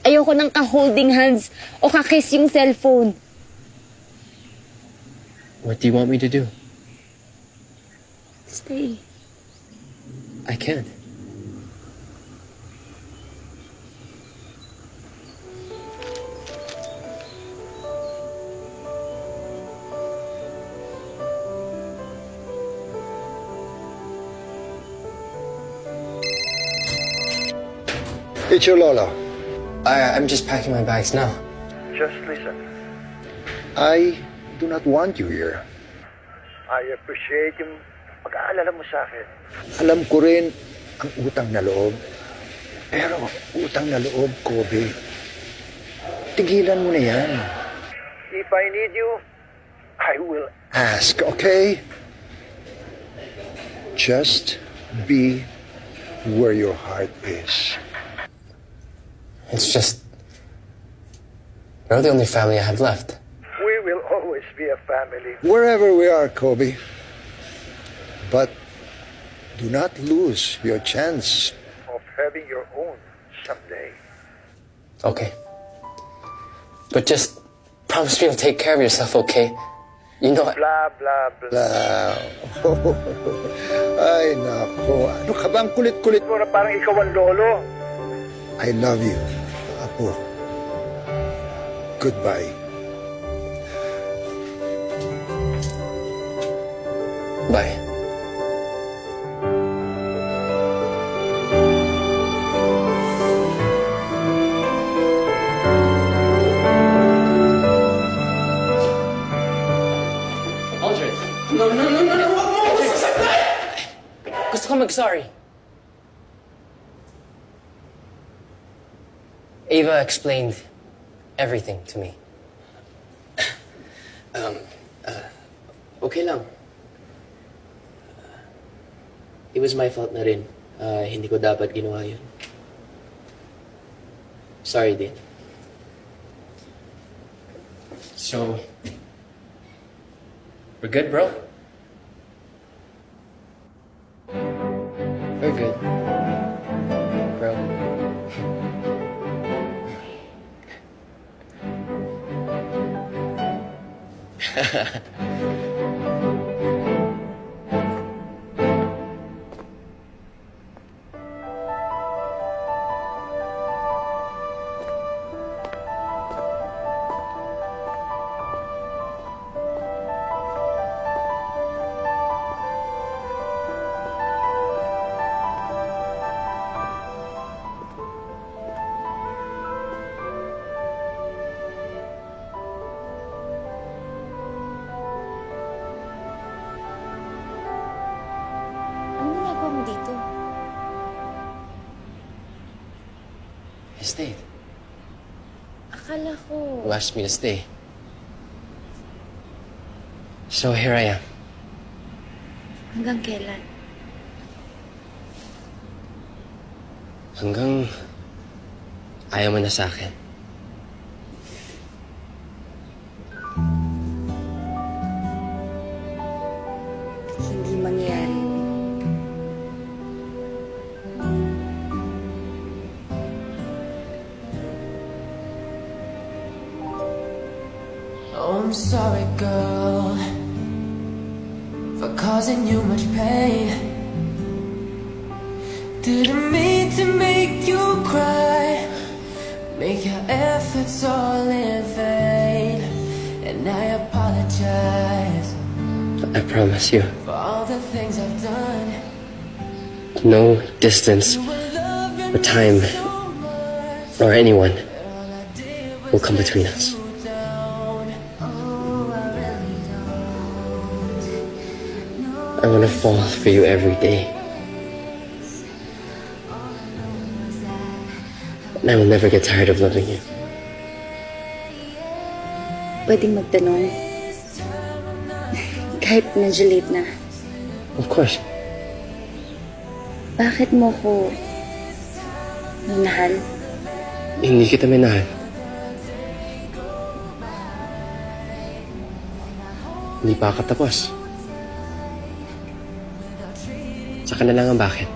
Ayoko nang ka-holding hands o ka-kiss yung cellphone. What do you want me to do? Stay. I can't. It's your Lola. I'm just packing my bags now. Just listen. I do not want you here. I appreciate yung pag-aalala mo sa akin. Alam ko rin ang utang na loob. Pero utang na loob, Kobe. Tigilan mo na yan. If I need you, I will ask, okay? Just be where your heart is. It's just, you're the only family I have left. We will always be a family. Wherever we are, Kobe. But do not lose your chance of having your own someday. Okay. But just promise me you'll take care of yourself, okay? You know, Blah, blah, blah. Ay, nako. Ano ka bang kulit-kulit mo na parang ikaw ang lolo? I love you, Apo. Goodbye. No, wag mo ako sasaktan! Gusto ko mag-sorry. Ava explained everything to me. Okay lang. It was my fault na rin. Hindi ko dapat ginawa yun. Sorry din. So, we're good, bro? We're good. Bro. Ano ginagawa mo dito? I stayed. Akala ko... You asked me to stay. So here I am. Hanggang kailan? Hanggang ayaw mo na sa akin. Hindi mangyayari. Oh, I'm sorry, girl, for causing you much pain. Didn't mean to make you cry, make your efforts all in vain. And I apologize I promise you, for all the things I've done. no distance or time or anyone will come between us. I want to fall for you every day. And I will never get tired of loving you. Pwedeng magtanong. Kahit medyo late na. Of course. Bakit mo ko minahal? Hindi kita minahal. Hindi pa ako tapos. Saka na lang ang bakit.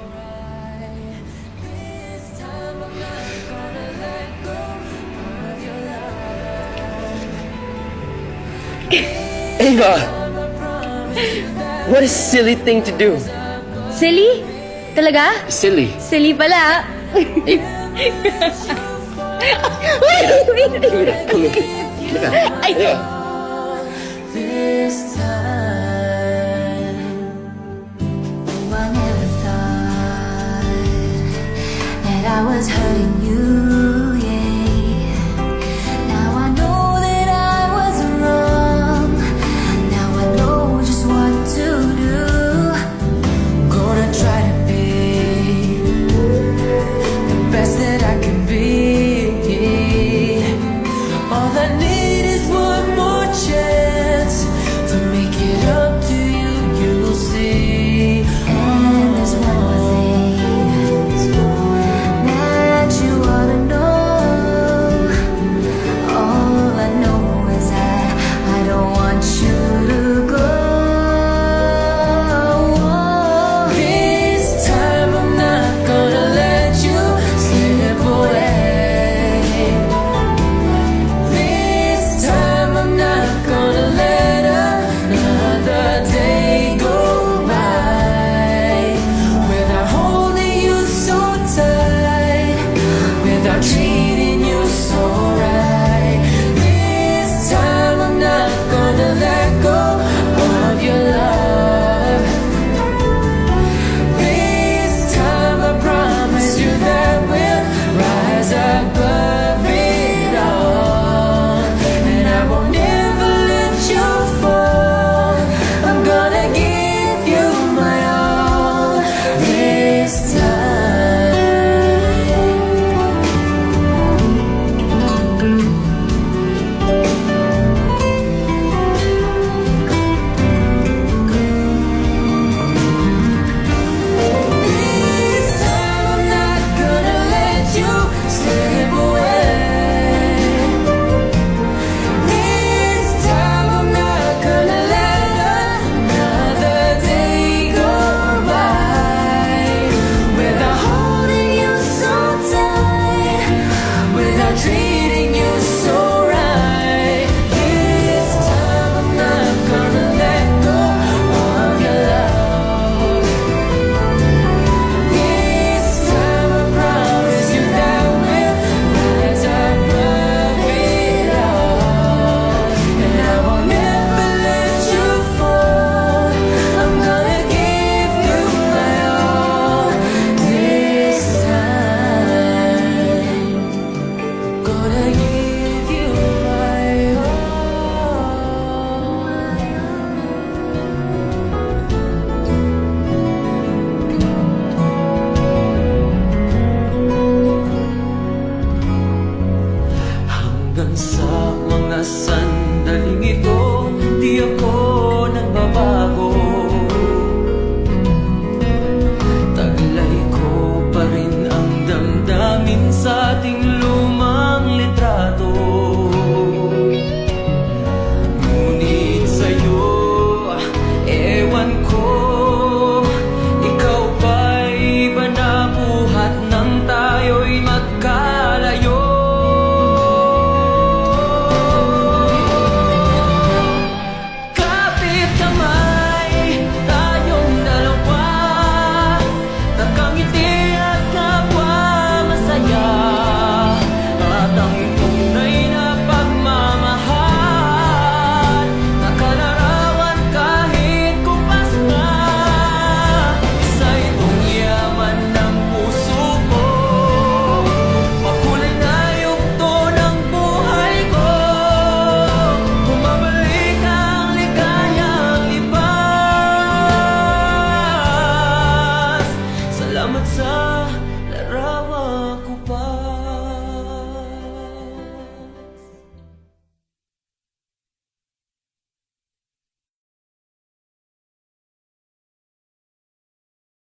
Ava! What a silly thing to do. Silly? Talaga? Silly. Silly pala. Wait. Come here. Come here. Ay! This time